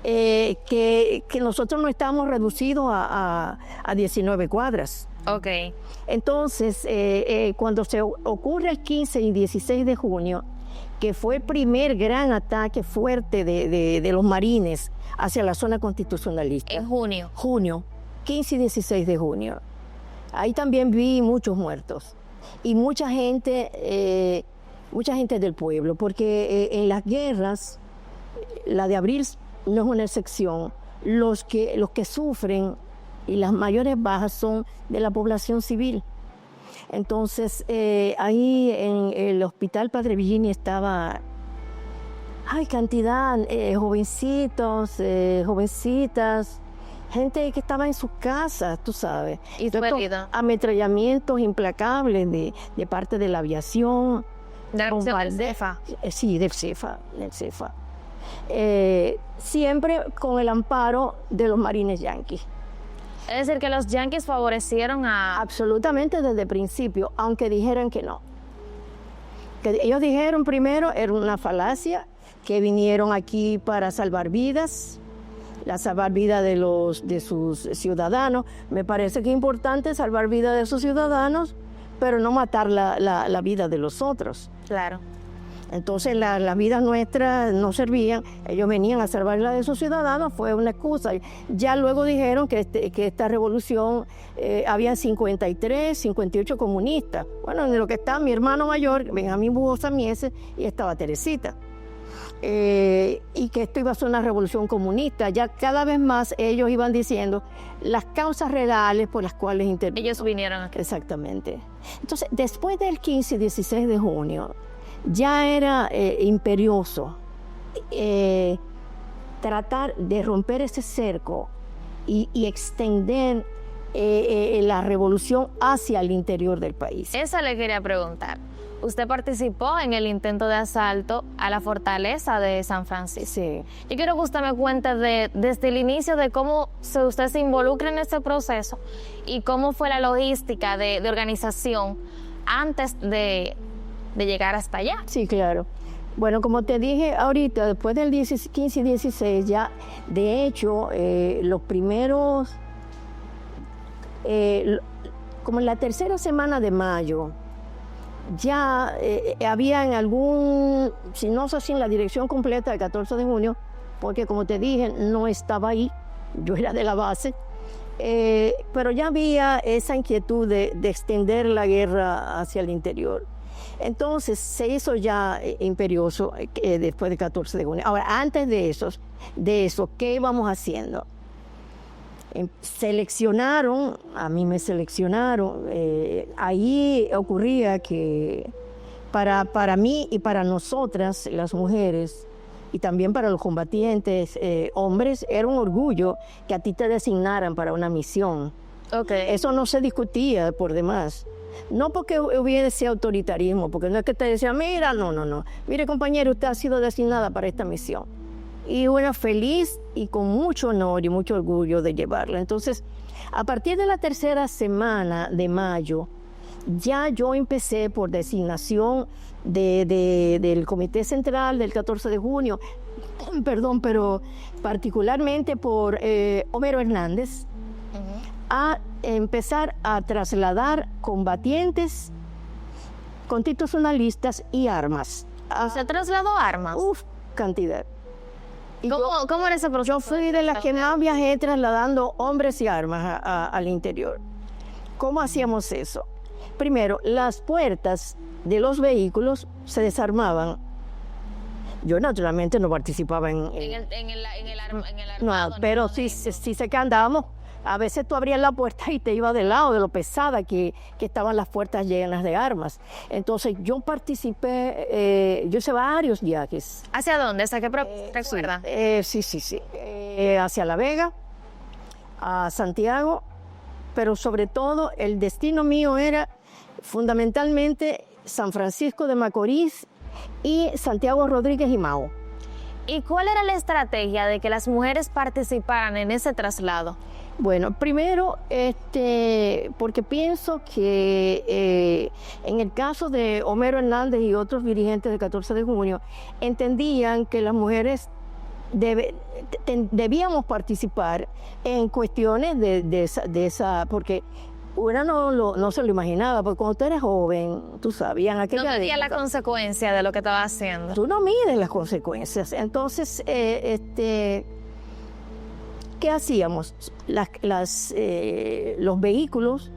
[SPEAKER 1] que nosotros no estamos reducidos a 19 cuadras.
[SPEAKER 2] Okay.
[SPEAKER 1] Entonces, cuando se ocurre el 15 y 16 de junio, que fue el primer gran ataque fuerte de los marines hacia la zona constitucionalista.
[SPEAKER 2] En junio.
[SPEAKER 1] Junio, 15 y 16 de junio. Ahí también vi muchos muertos y mucha gente del pueblo, porque en las guerras, la de abril no es una excepción. Los que sufren y las mayores bajas son de la población civil. Entonces, ahí en el hospital Padre Villini estaba, cantidad, jovencitos, jovencitas, gente que estaba en sus casas, tú sabes.
[SPEAKER 2] Y
[SPEAKER 1] ametrallamientos implacables de parte de la aviación.
[SPEAKER 2] ¿Del CEFA?
[SPEAKER 1] Sí, del CEFA. Siempre con el amparo de los marines yanquis.
[SPEAKER 2] Es decir, que los yanquis favorecieron a...
[SPEAKER 1] Absolutamente desde el principio, aunque dijeran que no. Que ellos dijeron primero, era una falacia, que vinieron aquí para salvar vidas, salvar vidas de sus ciudadanos. Me parece que es importante salvar vidas de sus ciudadanos, pero no matar la vida de los otros.
[SPEAKER 2] Claro.
[SPEAKER 1] Entonces las vidas nuestras no servían, ellos venían a salvar la de sus ciudadanos, fue una excusa. Ya luego dijeron que esta revolución había 53, 58 comunistas. Bueno, en lo que está mi hermano mayor, Benjamín Bujosa Mieses, y estaba Teresita. Y que esto iba a ser una revolución comunista. Ya cada vez más ellos iban diciendo las causas reales por las cuales
[SPEAKER 2] ellos vinieron aquí.
[SPEAKER 1] Exactamente. Entonces, después del 15 y 16 de junio, ya era imperioso tratar de romper ese cerco y extender la revolución hacia el interior del país.
[SPEAKER 2] Eso le quería preguntar. Usted participó en el intento de asalto a la fortaleza de San Francisco.
[SPEAKER 1] Sí.
[SPEAKER 2] Yo quiero que usted me cuente desde el inicio de cómo usted se involucra en este proceso y cómo fue la logística de organización antes de llegar hasta allá.
[SPEAKER 1] Sí, claro. Bueno, como te dije ahorita, después del 15 y 16, ya, de hecho, los primeros, como en la tercera semana de mayo, ya había en algún, si no sé si en la dirección completa del 14 de junio, porque como te dije, no estaba ahí, yo era de la base, pero ya había esa inquietud de extender la guerra hacia el interior. Entonces se hizo ya imperioso después del 14 de junio. Ahora, antes de eso, ¿qué íbamos haciendo? Seleccionaron, a mí me seleccionaron, ahí ocurría que para mí y para nosotras, las mujeres, y también para los combatientes hombres, era un orgullo que a ti te designaran para una misión.
[SPEAKER 2] Okay.
[SPEAKER 1] Eso no se discutía por demás. No porque hubiese autoritarismo, porque no es que te decía, mira, no. Mire, compañero, usted ha sido designada para esta misión. Y bueno, feliz y con mucho honor y mucho orgullo de llevarla. Entonces, a partir de la tercera semana de mayo, ya yo empecé por designación del Comité Central del 14 de junio, perdón, pero particularmente por Homero Hernández, a empezar a trasladar combatientes, constitucionalistas y armas.
[SPEAKER 2] ¿Se trasladó armas?
[SPEAKER 1] Cantidad.
[SPEAKER 2] ¿Cómo era ese proceso?
[SPEAKER 1] Yo fui de las que más viajé trasladando hombres y armas al interior. ¿Cómo hacíamos eso? Primero, las puertas de los vehículos se desarmaban. Yo naturalmente no participaba en el armado. No, pero sí sé que andábamos. A veces tú abrías la puerta y te ibas del lado de lo pesada que estaban las puertas llenas de armas. Entonces yo participé, yo hice varios viajes.
[SPEAKER 2] ¿Hacia dónde? ¿Hasta qué recuerda?
[SPEAKER 1] Sí. Hacia La Vega, a Santiago, pero sobre todo el destino mío era fundamentalmente San Francisco de Macorís y Santiago Rodríguez y Mao.
[SPEAKER 2] ¿Y cuál era la estrategia de que las mujeres participaran en ese traslado?
[SPEAKER 1] Bueno, primero, porque pienso que en el caso de Homero Hernández y otros dirigentes del 14 de junio, entendían que las mujeres debíamos participar en cuestiones de esa, porque una no se lo imaginaba, porque cuando tú eres joven, tú sabías, en aquella
[SPEAKER 2] no medía la consecuencia de lo que estaba haciendo.
[SPEAKER 1] Tú no mides las consecuencias. Entonces, ¿qué hacíamos? Los vehículos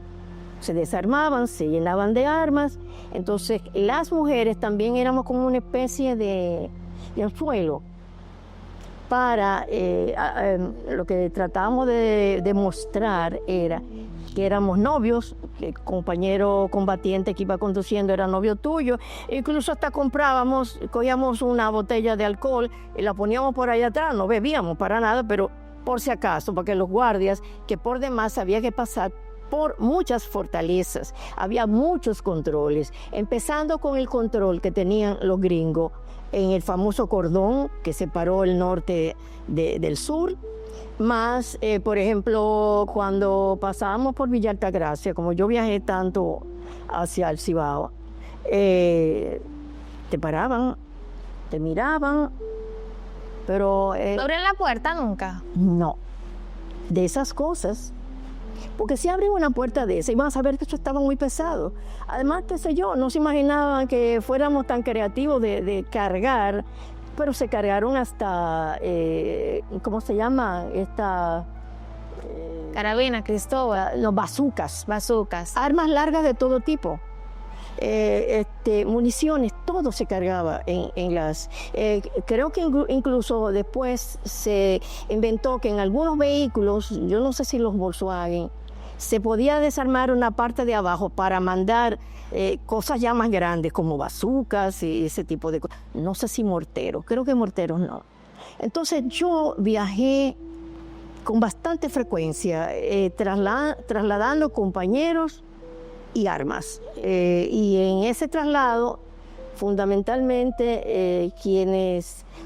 [SPEAKER 1] se desarmaban, se llenaban de armas. Entonces, las mujeres también éramos como una especie de anzuelo para lo que tratábamos de demostrar era que éramos novios, que el compañero combatiente que iba conduciendo era novio tuyo, incluso hasta cogíamos una botella de alcohol y la poníamos por ahí atrás, no bebíamos para nada, pero por si acaso, porque los guardias, que por demás había que pasar por muchas fortalezas, había muchos controles, empezando con el control que tenían los gringos en el famoso cordón que separó el norte del sur, más, por ejemplo, cuando pasábamos por Villa Altagracia, como yo viajé tanto hacia el Cibao, te paraban, te miraban, pero...
[SPEAKER 2] ¿No abrían la puerta nunca?
[SPEAKER 1] No, de esas cosas. Porque si abren una puerta de esa, iban a saber que eso estaba muy pesado. Además, qué sé yo, no se imaginaban que fuéramos tan creativos de cargar, pero se cargaron hasta, ¿cómo se llama?
[SPEAKER 2] Carabina, Cristóbal.
[SPEAKER 1] Los bazucas.
[SPEAKER 2] Bazucas.
[SPEAKER 1] Armas largas de todo tipo. Municiones, todo se cargaba en las... creo que incluso después se inventó que en algunos vehículos, yo no sé si los Volkswagen, se podía desarmar una parte de abajo para mandar cosas ya más grandes como bazucas y ese tipo de cosas. No sé si morteros, creo que morteros no. Entonces yo viajé con bastante frecuencia, trasladando compañeros y armas. Y en ese traslado, fundamentalmente,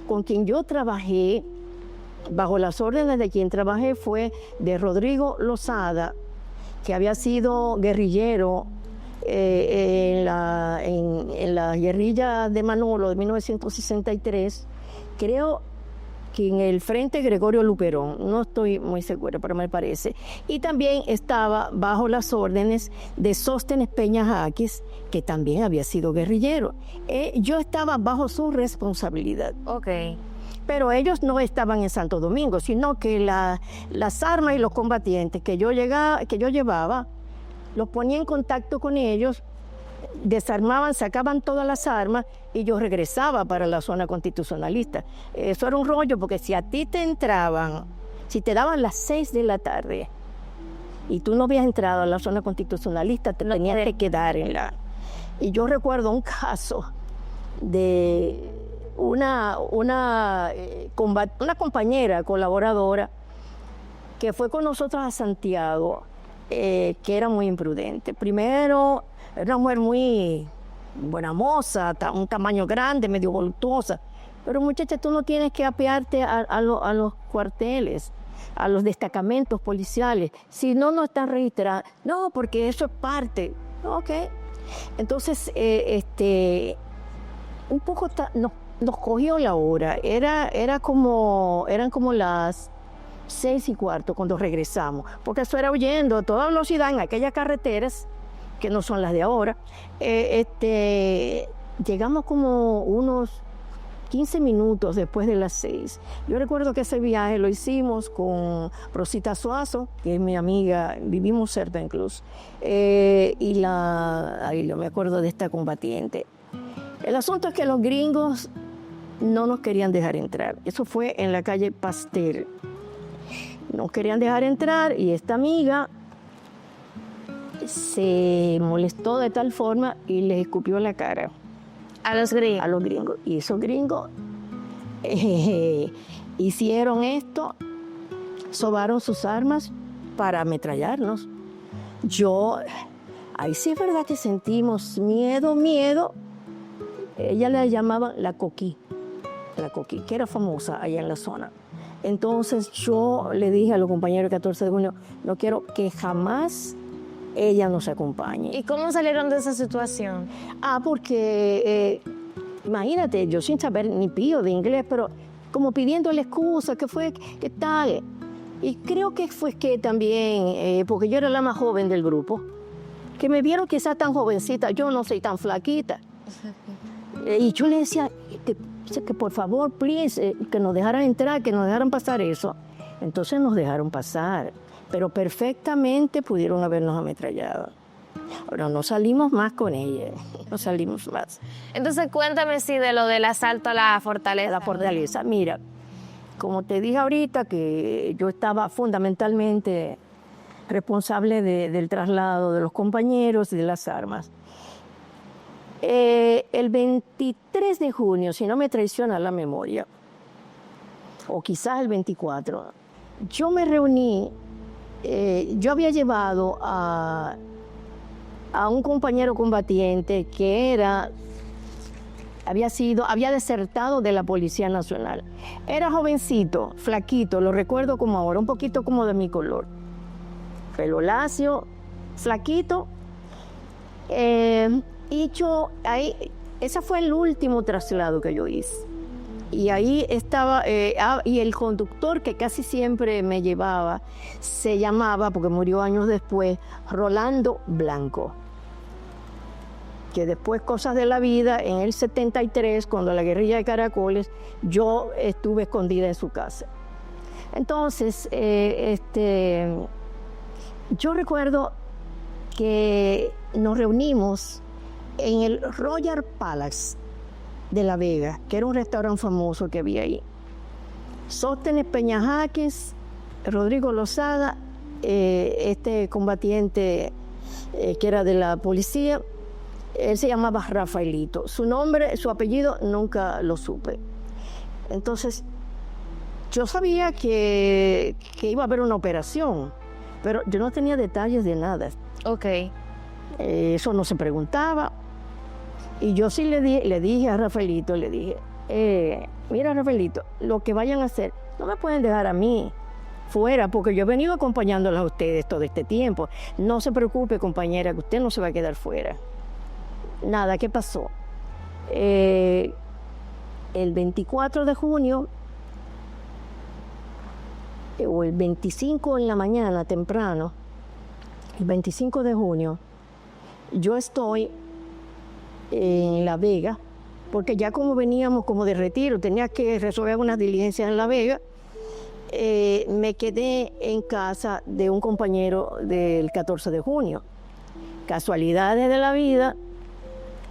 [SPEAKER 1] con quien yo trabajé, bajo las órdenes de quien trabajé, fue de Rodrigo Lozada, que había sido guerrillero en la guerrilla de Manolo de 1963, creo que en el Frente Gregorio Luperón, no estoy muy segura, pero me parece. Y también estaba bajo las órdenes de Sóstenes Peña Jaques, que también había sido guerrillero. Yo estaba bajo su responsabilidad.
[SPEAKER 2] Ok.
[SPEAKER 1] Pero ellos no estaban en Santo Domingo, sino que las armas y los combatientes que yo llevaba, los ponía en contacto con ellos, desarmaban, sacaban todas las armas y yo regresaba para la zona constitucionalista. Eso era un rollo, porque si a ti te entraban, si te daban las 6 de la tarde y tú no habías entrado a la zona constitucionalista, te tenías que quedar en la... Y yo recuerdo un caso de una compañera colaboradora que fue con nosotros a Santiago, que era muy imprudente. Primero, era una mujer muy buena moza, un tamaño grande, medio voluptuosa. Pero muchacha, tú no tienes que apearte a los cuarteles, a los destacamentos policiales. Si no, no están registradas. No, porque eso es parte. Ok. Entonces, un poco nos cogió la hora. Eran como las 6:15 cuando regresamos. Porque eso era huyendo a toda velocidad en aquellas carreteras que no son las de ahora. Llegamos como unos 15 minutos después de las 6. Yo recuerdo que ese viaje lo hicimos con Rosita Suazo, que es mi amiga, vivimos cerca incluso, y no me acuerdo de esta combatiente. El asunto es que los gringos no nos querían dejar entrar. Eso fue en la calle Pastel. No querían dejar entrar y esta amiga se molestó de tal forma y les escupió la cara.
[SPEAKER 2] A los gringos.
[SPEAKER 1] A los gringos. Y esos gringos hicieron esto, sobaron sus armas para ametrallarnos. Ahí sí es verdad que sentimos miedo. Ella la llamaban la Coquí, que era famosa allá en la zona. Entonces yo le dije a los compañeros del 14 de junio, no quiero que jamás ella nos acompañe.
[SPEAKER 2] ¿Y cómo salieron de esa situación?
[SPEAKER 1] Porque, imagínate, yo sin saber ni pío de inglés, pero como pidiéndole excusa, ¿qué tal? Y creo que fue que también, porque yo era la más joven del grupo, que me vieron quizás tan jovencita, yo no soy tan flaquita. Y yo le decía que por favor, please, que nos dejaran entrar, que nos dejaran pasar eso. Entonces nos dejaron pasar, pero perfectamente pudieron habernos ametrallado. Ahora, no salimos más con ella, no salimos más.
[SPEAKER 2] Entonces, cuéntame de lo del asalto a la fortaleza.
[SPEAKER 1] La fortaleza, mira, como te dije ahorita, que yo estaba fundamentalmente responsable del traslado de los compañeros y de las armas. El 23 de junio, si no me traiciona la memoria, o quizás el 24, yo me reuní, yo había llevado a un compañero combatiente que había desertado de la Policía Nacional. Era jovencito, flaquito, lo recuerdo como ahora, un poquito como de mi color. Pelo lacio, flaquito. Y yo ahí Ese fue el último traslado que yo hice. Y ahí estaba, y el conductor que casi siempre me llevaba, se llamaba, porque murió años después, Rolando Blanco. Que después, cosas de la vida, en el 73, cuando la guerrilla de Caracoles, yo estuve escondida en su casa. Entonces, yo recuerdo que nos reunimos en el Royal Palace de La Vega, que era un restaurante famoso que había ahí. Sóstenes Peñajáquez, Rodrigo Lozada, este combatiente que era de la policía, él se llamaba Rafaelito. Su nombre, su apellido, nunca lo supe. Entonces, yo sabía que iba a haber una operación, pero yo no tenía detalles de nada.
[SPEAKER 2] Ok.
[SPEAKER 1] Eso no se preguntaba. Y yo sí le dije a Rafaelito, le dije, mira Rafaelito, lo que vayan a hacer, no me pueden dejar a mí fuera, porque yo he venido acompañándolas a ustedes todo este tiempo. No se preocupe, compañera, que usted no se va a quedar fuera. Nada, ¿qué pasó? El 24 de junio, o el 25 en la mañana, temprano, el 25 de junio, yo estoy en La Vega, porque ya como veníamos como de retiro, tenía que resolver unas diligencias en La Vega, me quedé en casa de un compañero del 14 de junio. Casualidades de la vida,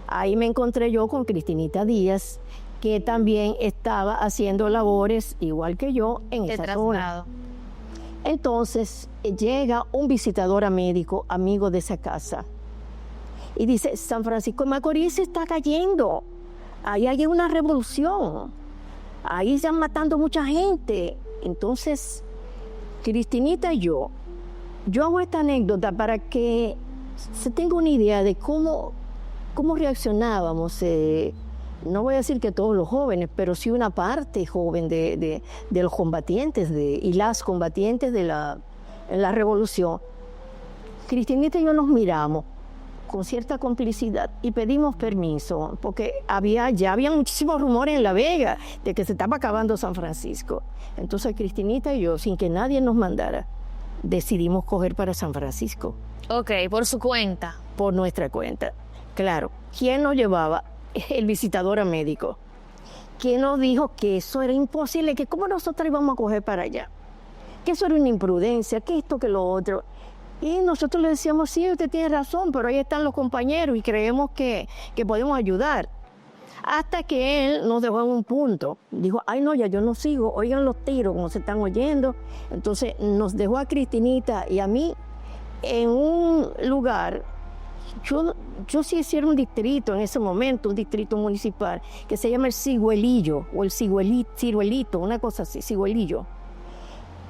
[SPEAKER 1] ahí me encontré yo con Cristinita Díaz, que también estaba haciendo labores igual que yo en esa zona. Entonces llega un visitador médico, amigo de esa casa, y dice, San Francisco de Macorís se está cayendo, ahí hay una revolución, ahí están matando mucha gente. Entonces, Cristinita y yo hago esta anécdota para que se tenga una idea de cómo reaccionábamos, no voy a decir que todos los jóvenes, pero sí una parte joven de los combatientes y las combatientes en la revolución. Cristinita y yo nos miramos con cierta complicidad y pedimos permiso, porque ya había muchísimos rumores en La Vega de que se estaba acabando San Francisco. Entonces Cristinita y yo, sin que nadie nos mandara, decidimos coger para San Francisco.
[SPEAKER 2] Ok, por su cuenta.
[SPEAKER 1] Por nuestra cuenta. Claro, ¿quién nos llevaba? El visitador médico, que nos dijo que eso era imposible, que cómo nosotros íbamos a coger para allá, que eso era una imprudencia, que esto, que lo otro. Y nosotros le decíamos, sí, usted tiene razón, pero ahí están los compañeros y creemos que podemos ayudar. Hasta que él nos dejó en un punto. Dijo, ay no, ya yo no sigo, oigan los tiros como se están oyendo. Entonces nos dejó a Cristinita y a mí en un lugar. Yo sí hiciera un distrito en ese momento, un distrito municipal, que se llama el Ciguelillo, o el Ciruelito, una cosa así, Ciguelillo.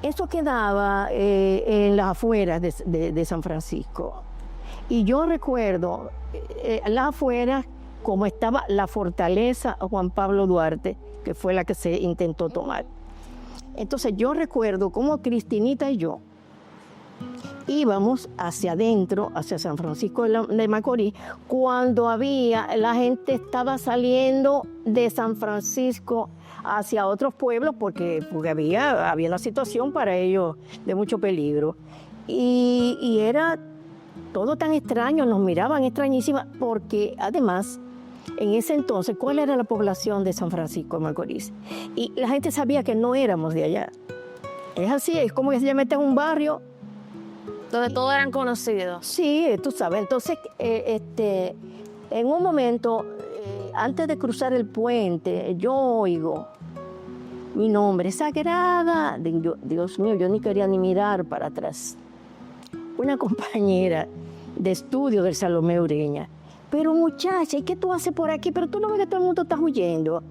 [SPEAKER 1] Eso quedaba en las afueras de San Francisco. Y yo recuerdo las afueras, como estaba la fortaleza Juan Pablo Duarte, que fue la que se intentó tomar. Entonces yo recuerdo cómo Cristinita y yo íbamos hacia adentro, hacia San Francisco de Macorís, cuando la gente estaba saliendo de San Francisco hacia otros pueblos porque había una situación para ellos de mucho peligro. Y era todo tan extraño, nos miraban extrañísimas, porque además, en ese entonces, ¿cuál era la población de San Francisco de Macorís? Y la gente sabía que no éramos de allá. Es así, es como que se mete en un barrio
[SPEAKER 2] donde todos eran conocidos.
[SPEAKER 1] Sí, tú sabes. Entonces, en un momento, antes de cruzar el puente, yo oigo mi nombre, Sagrada. Dios mío, yo ni quería ni mirar para atrás. Una compañera de estudio del Salomé Ureña. Pero muchacha, ¿y qué tú haces por aquí? Pero tú no ves que todo el mundo está huyendo.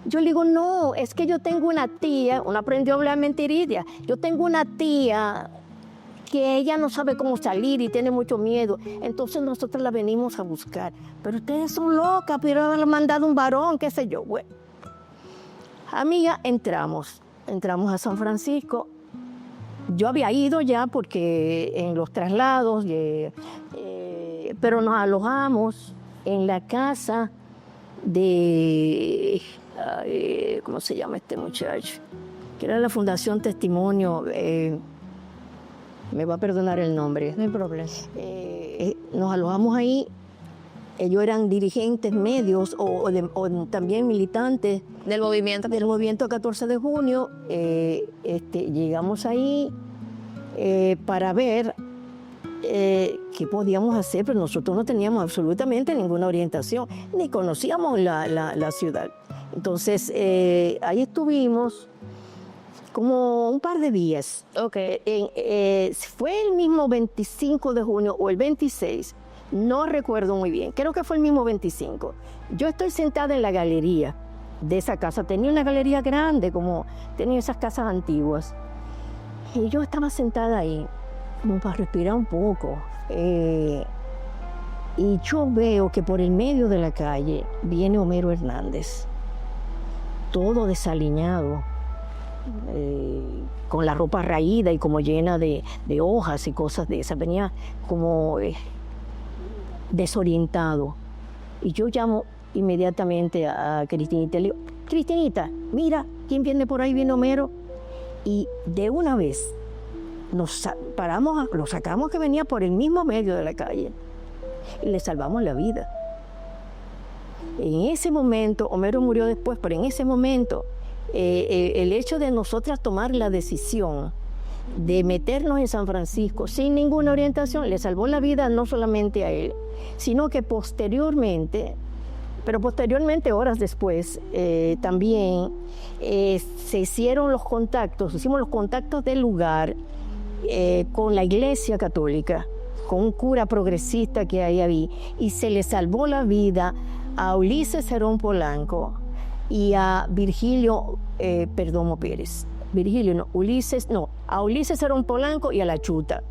[SPEAKER 1] Yo le digo, no, es que yo tengo una tía, una aprendió a hablar mentiridia. Yo tengo una tía que ella no sabe cómo salir y tiene mucho miedo. Entonces nosotros la venimos a buscar. Pero ustedes son locas, pero haber mandado un varón, qué sé yo. Bueno, amiga, entramos a San Francisco. Yo había ido ya porque en los traslados, pero nos alojamos en la casa de, ¿cómo se llama este muchacho? Que era la Fundación Testimonio, me va a perdonar el nombre.
[SPEAKER 2] No hay problema.
[SPEAKER 1] Nos alojamos ahí. Ellos eran dirigentes medios o también militantes
[SPEAKER 2] Del movimiento
[SPEAKER 1] 14 de junio. Llegamos ahí para ver qué podíamos hacer, pero nosotros no teníamos absolutamente ninguna orientación, ni conocíamos la ciudad. Entonces, ahí estuvimos como un par de días.
[SPEAKER 2] Okay.
[SPEAKER 1] Fue el mismo 25 de junio o el 26, no recuerdo muy bien, creo que fue el mismo 25. Yo estoy sentada en la galería de esa casa, tenía una galería grande, como tenía esas casas antiguas, y yo estaba sentada ahí, como para respirar un poco, y yo veo que por el medio de la calle viene Homero Hernández, todo desaliñado, con la ropa raída y como llena de hojas y cosas de esas, venía como desorientado. Y yo llamo inmediatamente a Cristinita y le digo: Cristinita, mira, ¿quién viene por ahí? Viene Homero. Y de una vez nos paramos, lo sacamos, que venía por el mismo medio de la calle, y le salvamos la vida. En ese momento, Homero murió después, pero en ese momento el hecho de nosotras tomar la decisión de meternos en San Francisco sin ninguna orientación le salvó la vida no solamente a él, sino que posteriormente, horas después, también se hicieron los contactos, hicimos los contactos del lugar con la Iglesia Católica, con un cura progresista que ahí había, y se le salvó la vida a Ulises Cerón Polanco y a Virgilio Perdomo Pérez. A Ulises Cerón Polanco y a la Chuta.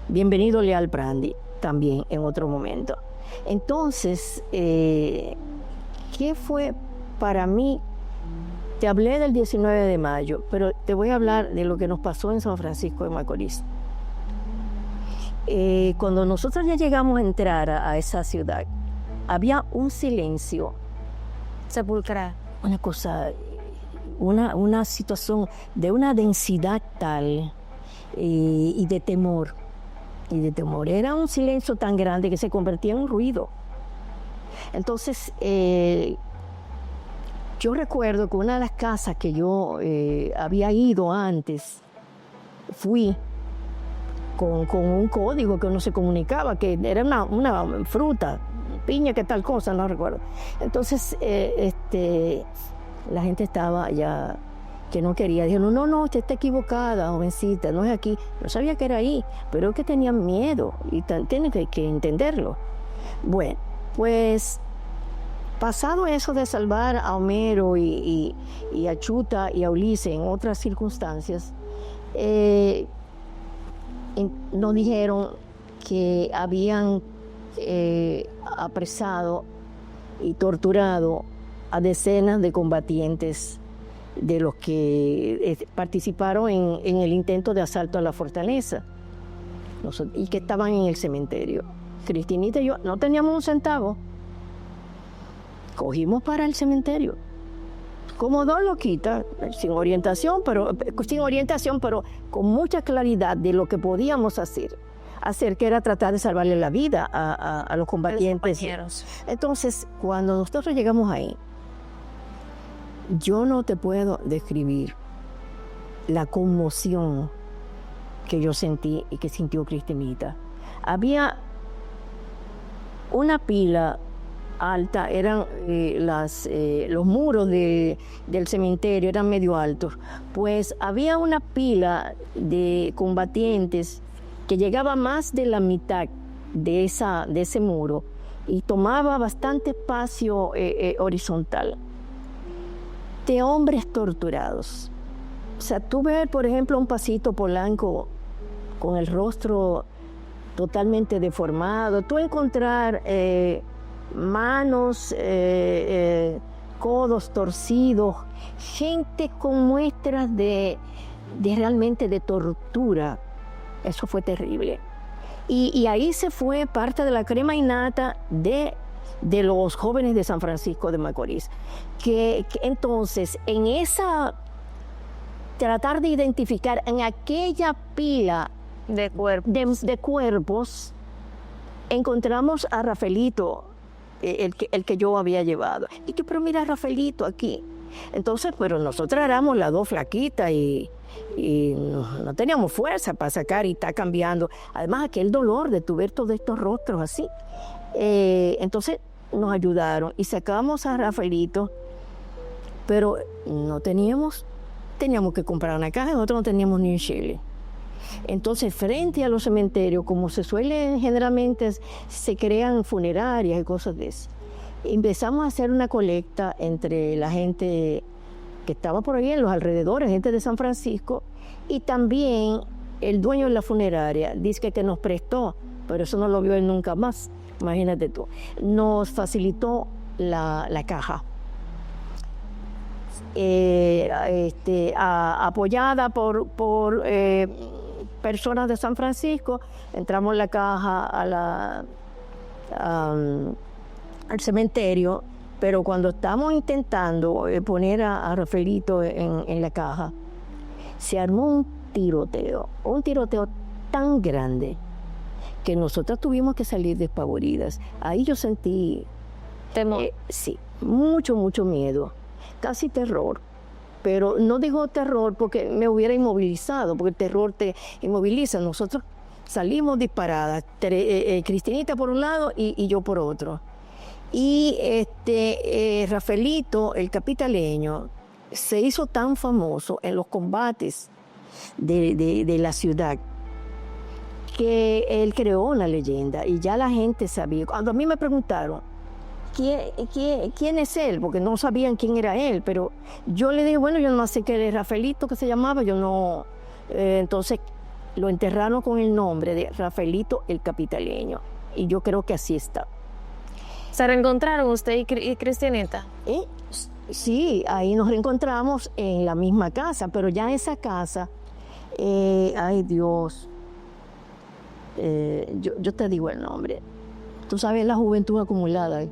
[SPEAKER 1] Bienvenido Leal Prandi, también en otro momento. Entonces, ¿qué fue para mí? Te hablé del 19 de mayo, pero te voy a hablar de lo que nos pasó en San Francisco de Macorís. Cuando nosotros ya llegamos a entrar a esa ciudad, había un silencio
[SPEAKER 2] sepulcral.
[SPEAKER 1] Una cosa, una situación de una densidad tal y de temor. Era un silencio tan grande que se convertía en un ruido. Entonces, yo recuerdo que una de las casas que yo había ido antes, fui con un código que no se comunicaba, que era una fruta, piña, que tal cosa, no recuerdo. Entonces, la gente estaba ya, que no quería. Dijeron: no, usted está equivocada, jovencita, no es aquí. No sabía que era ahí, pero es que tenían miedo y tienen que entenderlo. Bueno, pues pasado eso de salvar a Homero y a Chuta y a Ulises en otras circunstancias, nos dijeron que habían apresado y torturado a decenas de combatientes de los que participaron en el intento de asalto a la fortaleza y que estaban en el cementerio. Cristinita y yo no teníamos un centavo, cogimos para el cementerio como dos loquitas, sin orientación, pero con mucha claridad de lo que podíamos hacer, que era tratar de salvarle la vida a los combatientes. Entonces, cuando nosotros llegamos ahí, yo no te puedo describir la conmoción que yo sentí y que sintió Cristinita. Había una pila alta, eran los muros del cementerio eran medio altos, pues había una pila de combatientes que llegaba más de la mitad de ese muro y tomaba bastante espacio horizontal, de hombres torturados. O sea, tú ves, por ejemplo, un Pasito Polanco con el rostro totalmente deformado, tú encontrar manos, codos torcidos, gente con muestras de realmente de tortura. Eso fue terrible. Y ahí se fue parte de la crema innata de de los jóvenes de San Francisco de Macorís. Que entonces, en esa, tratar de identificar en aquella pila
[SPEAKER 2] De cuerpo.
[SPEAKER 1] de cuerpos, encontramos a Rafaelito, el que yo había llevado. Y que, pero mira, Rafaelito aquí. Entonces, pero nosotras éramos las dos flaquitas y no teníamos fuerza para sacar y está cambiando. Además, aquel dolor de tu ver todos estos rostros así. Entonces, nos ayudaron y sacamos a Rafaelito, pero no teníamos que comprar una caja, nosotros no teníamos ni un chile. Entonces, frente a los cementerios, como se suele generalmente, se crean funerarias y cosas de eso. Empezamos a hacer una colecta entre la gente que estaba por ahí en los alrededores, gente de San Francisco, y también el dueño de la funeraria dice que nos prestó, pero eso no lo vio él nunca más, imagínate tú. Nos facilitó la caja. Apoyada por personas de San Francisco, entramos en la caja al cementerio, pero cuando estamos intentando poner a Rafaelito en la caja, se armó un tiroteo tan grande que nosotras tuvimos que salir despavoridas. Ahí yo sentí
[SPEAKER 2] Temor.
[SPEAKER 1] Sí, mucho miedo, casi terror. Pero no digo terror porque me hubiera inmovilizado, porque el terror te inmoviliza. Nosotros salimos disparadas, Cristinita por un lado y yo por otro. Y Rafaelito, el capitaleño, se hizo tan famoso en los combates de la ciudad que él creó una leyenda y ya la gente sabía. Cuando a mí me preguntaron, ¿quién es él? Porque no sabían quién era él, pero yo le dije, bueno, yo no sé que era Rafaelito, que se llamaba, yo no... entonces lo enterraron con el nombre de Rafaelito el Capitaleño, y yo creo que así está.
[SPEAKER 2] ¿Se reencontraron usted y Cristinita?
[SPEAKER 1] Sí, ahí nos reencontramos en la misma casa, pero ya esa casa, ay Dios, yo te digo el nombre. Tú sabes la juventud acumulada.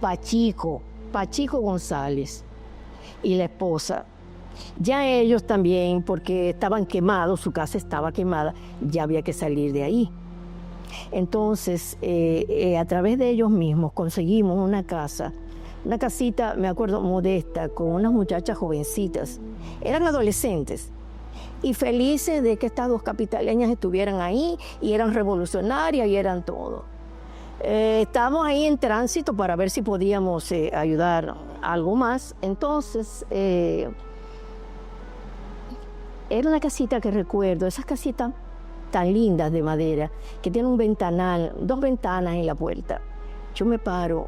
[SPEAKER 1] Pachico González y la esposa. Ya ellos también, porque estaban quemados, su casa estaba quemada, ya había que salir de ahí. Entonces, a través de ellos mismos conseguimos una casita, me acuerdo, modesta, con unas muchachas jovencitas. Eran adolescentes. Y felices de que estas dos capitaleñas estuvieran ahí, y eran revolucionarias y eran todo. Estábamos ahí en tránsito para ver si podíamos ayudar algo más. Entonces, era una casita que recuerdo, esas casitas tan lindas de madera, que tienen un ventanal, 2 ventanas en la puerta. Yo me paro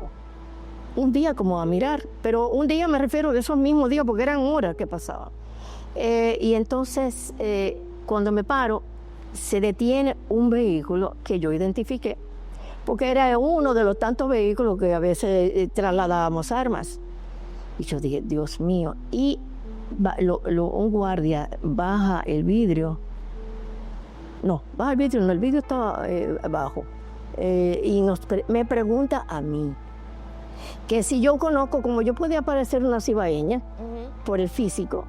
[SPEAKER 1] un día como a mirar, pero un día me refiero de esos mismos días porque eran horas que pasaban. Y entonces, cuando me paro, se detiene un vehículo que yo identifiqué, porque era uno de los tantos vehículos que a veces trasladábamos armas. Y yo dije, Dios mío, y un guardia baja el vidrio. No, baja el vidrio, no, el vidrio estaba abajo. Y me pregunta a mí, que si yo conozco, como yo podía parecer una cibaeña, por el físico,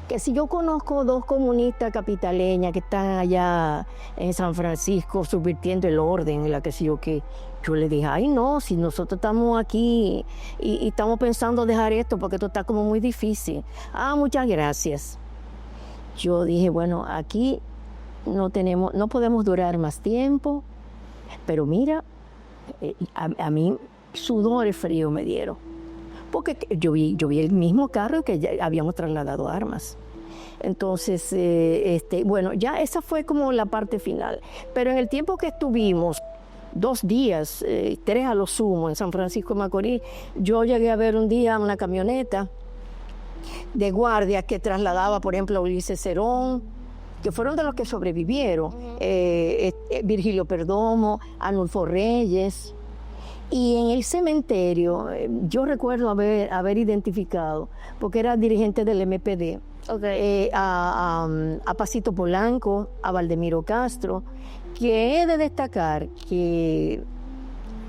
[SPEAKER 1] que si yo conozco 2 comunistas capitaleñas que están allá en San Francisco subvirtiendo el orden, la que sé yo qué. Yo le dije, ay no, si nosotros estamos aquí y estamos pensando dejar esto porque esto está como muy difícil. Ah, muchas gracias. Yo dije, bueno, aquí no podemos durar más tiempo, pero mira, a mí sudores fríos me dieron. Porque yo vi el mismo carro que ya habíamos trasladado armas. Entonces, bueno, ya esa fue como la parte final. Pero en el tiempo que estuvimos, 2 días, 3 a lo sumo, en San Francisco de Macorís, yo llegué a ver un día una camioneta de guardia que trasladaba, por ejemplo, a Ulises Cerón, que fueron de los que sobrevivieron, Virgilio Perdomo, Anulfo Reyes. Y en el cementerio, yo recuerdo haber identificado, porque era dirigente del MPD, a Pasito Polanco, a Valdemiro Castro, que he de destacar que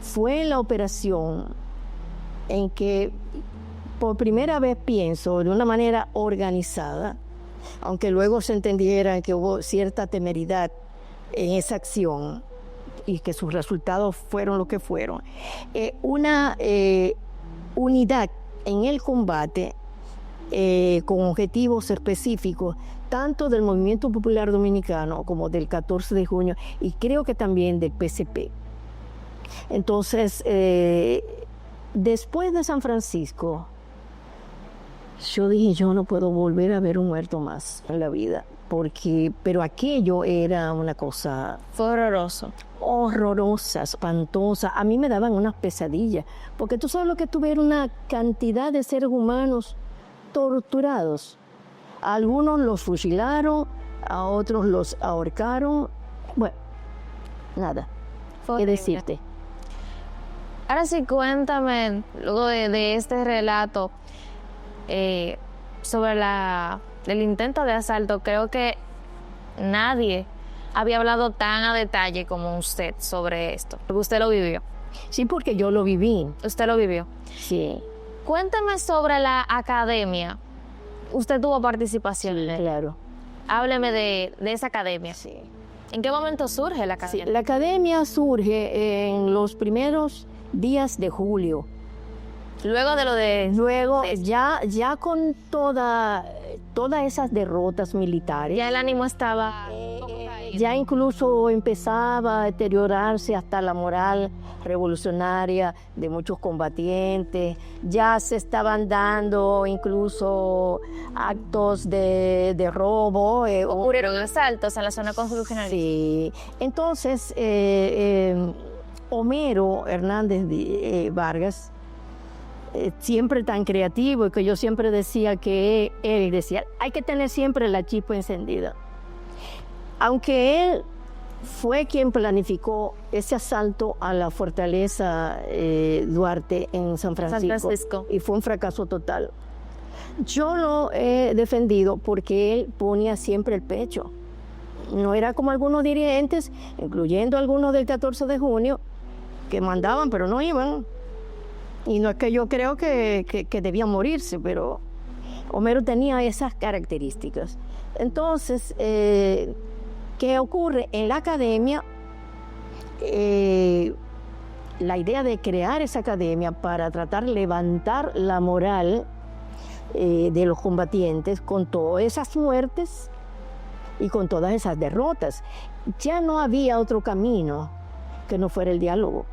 [SPEAKER 1] fue la operación en que por primera vez pienso de una manera organizada, aunque luego se entendiera que hubo cierta temeridad en esa acción y que sus resultados fueron lo que fueron, una unidad en el combate con objetivos específicos, tanto del Movimiento Popular Dominicano como del 14 de junio y creo que también del PCP. Entonces, después de San Francisco, yo dije, yo no puedo volver a ver un muerto más en la vida, pero aquello era una cosa...
[SPEAKER 2] Fue horroroso.
[SPEAKER 1] Horrorosa, espantosa. A mí me daban unas pesadillas, porque tú sabes lo que tuve, era una cantidad de seres humanos torturados. A algunos los fusilaron, a otros los ahorcaron. Bueno, nada, qué decirte.
[SPEAKER 2] Ahora sí, cuéntame, luego de este relato, sobre el intento de asalto. Creo que nadie había hablado tan a detalle como usted sobre esto. Usted lo vivió.
[SPEAKER 1] Sí, porque yo lo viví.
[SPEAKER 2] Usted lo vivió.
[SPEAKER 1] Sí.
[SPEAKER 2] Cuéntame sobre la academia. Usted tuvo participación en ella.
[SPEAKER 1] Claro.
[SPEAKER 2] Hábleme de esa academia.
[SPEAKER 1] Sí.
[SPEAKER 2] ¿En qué momento surge la academia?
[SPEAKER 1] Sí, la academia surge en los primeros días de julio.
[SPEAKER 2] Luego de lo de...
[SPEAKER 1] Luego, ya con todas esas derrotas militares.
[SPEAKER 2] Ya el ánimo estaba...
[SPEAKER 1] ya incluso empezaba a deteriorarse hasta la moral revolucionaria de muchos combatientes. Ya se estaban dando incluso actos de robo.
[SPEAKER 2] Ocurrieron asaltos en la zona constitucional.
[SPEAKER 1] Sí. Entonces, Homero Hernández Vargas, siempre tan creativo, y que yo siempre decía que él decía, hay que tener siempre la chispa encendida. Aunque él fue quien planificó ese asalto a la fortaleza Duarte en San Francisco, y fue un fracaso total. Yo lo he defendido porque él ponía siempre el pecho. No era como algunos dirigentes, incluyendo algunos del 14 de junio, que mandaban pero no iban. Y no es que yo creo que debían morirse, pero Homero tenía esas características. Entonces, ¿qué ocurre? En la academia, la idea de crear esa academia para tratar de levantar la moral de los combatientes con todas esas muertes y con todas esas derrotas. Ya no había otro camino que no fuera el diálogo.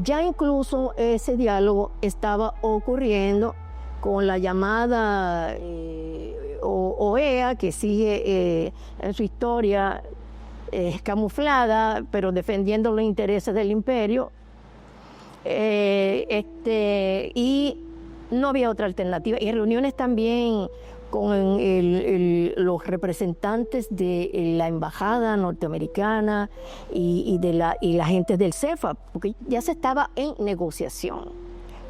[SPEAKER 1] Ya incluso ese diálogo estaba ocurriendo con la llamada OEA, que sigue en su historia camuflada, pero defendiendo los intereses del imperio. Y no había otra alternativa. Y reuniones también con los representantes de la embajada norteamericana y la gente del CEFA, porque ya se estaba en negociación,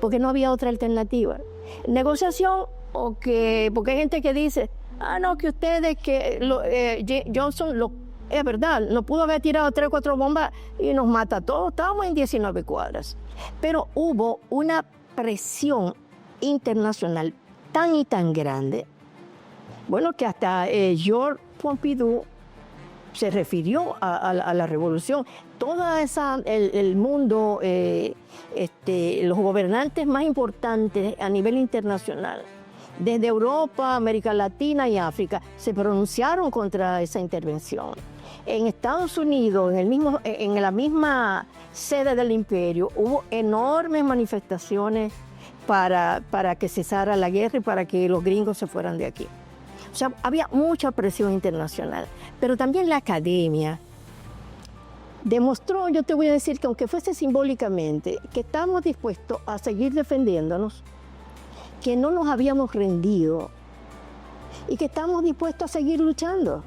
[SPEAKER 1] porque no había otra alternativa. Negociación, porque hay gente que dice, no, que ustedes, Johnson, es verdad, no pudo haber tirado 3 o 4 bombas y nos mata a todos, estábamos en 19 cuadras. Pero hubo una presión internacional tan y tan grande, bueno, que hasta Georges Pompidou se refirió a la revolución. Toda el mundo, los gobernantes más importantes a nivel internacional, desde Europa, América Latina y África, se pronunciaron contra esa intervención. En Estados Unidos, en la misma sede del imperio, hubo enormes manifestaciones para que cesara la guerra y para que los gringos se fueran de aquí. O sea, había mucha presión internacional, pero también la academia demostró, yo te voy a decir que aunque fuese simbólicamente, que estamos dispuestos a seguir defendiéndonos, que no nos habíamos rendido y que estamos dispuestos a seguir luchando.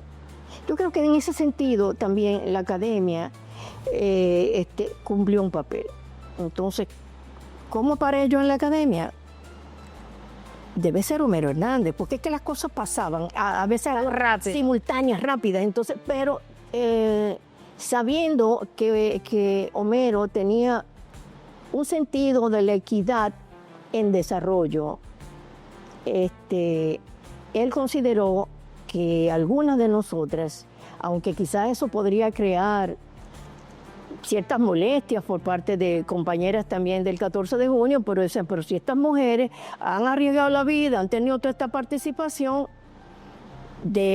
[SPEAKER 1] Yo creo que en ese sentido también la academia cumplió un papel. Entonces, ¿cómo paré yo en la academia? Debe ser Homero Hernández, porque es que las cosas pasaban, a veces simultáneas, rápidas. Entonces, pero sabiendo que Homero tenía un sentido de la equidad en desarrollo, él consideró que algunas de nosotras, aunque quizás eso podría crear ciertas molestias por parte de compañeras también del 14 de junio, pero si estas mujeres han arriesgado la vida, han tenido toda esta participación,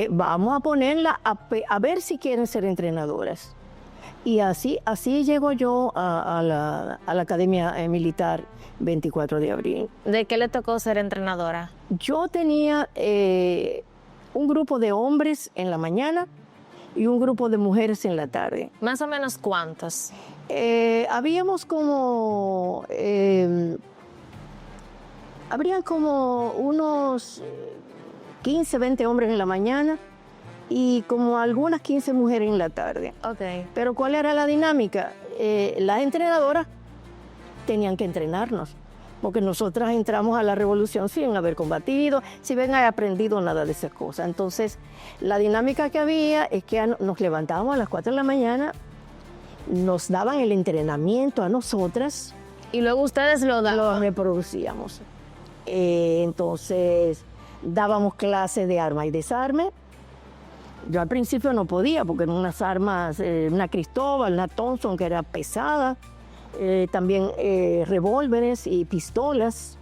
[SPEAKER 1] vamos a ponerla a ver si quieren ser entrenadoras. Y así llego yo a la Academia Militar 24 de abril.
[SPEAKER 2] ¿De qué le tocó ser entrenadora?
[SPEAKER 1] Yo tenía un grupo de hombres en la mañana y un grupo de mujeres en la tarde.
[SPEAKER 2] ¿Más o menos cuántos?
[SPEAKER 1] Habíamos como... habrían como unos 15, 20 hombres en la mañana y como algunas 15 mujeres en la tarde.
[SPEAKER 2] Okay.
[SPEAKER 1] Pero ¿cuál era la dinámica? Las entrenadoras tenían que entrenarnos, porque nosotras entramos a la revolución sin haber combatido, sin haber aprendido nada de esas cosas. Entonces, la dinámica que había es que nos levantábamos a las 4 de la mañana, nos daban el entrenamiento a nosotras.
[SPEAKER 2] Y luego ustedes lo
[SPEAKER 1] reproducíamos. Entonces, dábamos clases de arma y desarme. Yo al principio no podía, porque eran unas armas, una Cristóbal, una Thompson, que era pesada. También revólveres y pistolas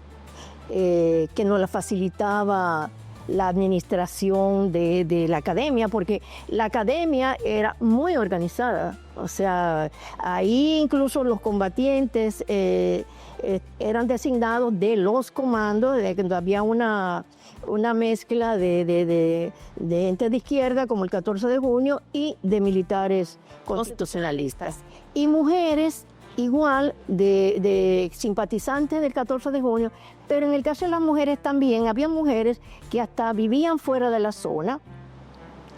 [SPEAKER 1] que nos la facilitaba la administración de la academia, porque la academia era muy organizada. O sea, ahí incluso los combatientes eran designados de los comandos, de que había una mezcla de entes de izquierda, como el 14 de junio, y de militares constitucionalistas. Y mujeres igual de simpatizantes del 14 de junio, pero en el caso de las mujeres también había mujeres que hasta vivían fuera de la zona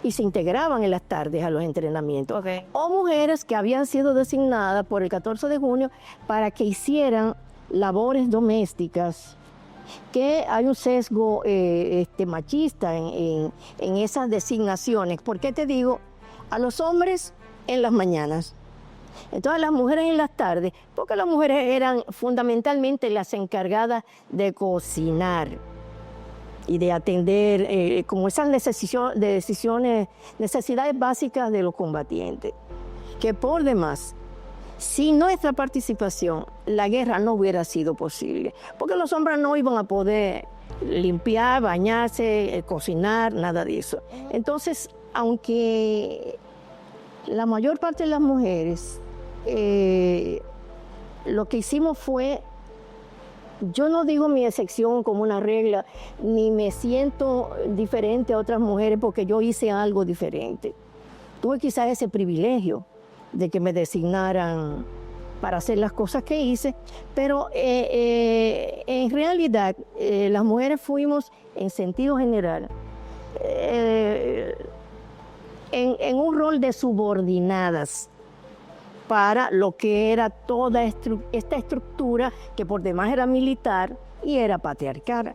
[SPEAKER 1] y se integraban en las tardes a los entrenamientos.
[SPEAKER 2] Okay.
[SPEAKER 1] O mujeres que habían sido designadas por el 14 de junio para que hicieran labores domésticas, que hay un sesgo machista en esas designaciones. ¿Por qué te digo? A los hombres en las mañanas. Entonces las mujeres en las tardes, porque las mujeres eran fundamentalmente las encargadas de cocinar y de atender como esas necesidades básicas de los combatientes. Que por demás, sin nuestra participación, la guerra no hubiera sido posible, porque los hombres no iban a poder limpiar, bañarse, cocinar, nada de eso. Entonces, aunque la mayor parte de las mujeres, lo que hicimos fue, yo no digo mi excepción como una regla, ni me siento diferente a otras mujeres porque yo hice algo diferente. Tuve quizás ese privilegio de que me designaran para hacer las cosas que hice, pero en realidad las mujeres fuimos, en sentido general, en un rol de subordinadas para lo que era toda esta estructura que por demás era militar y era patriarcal.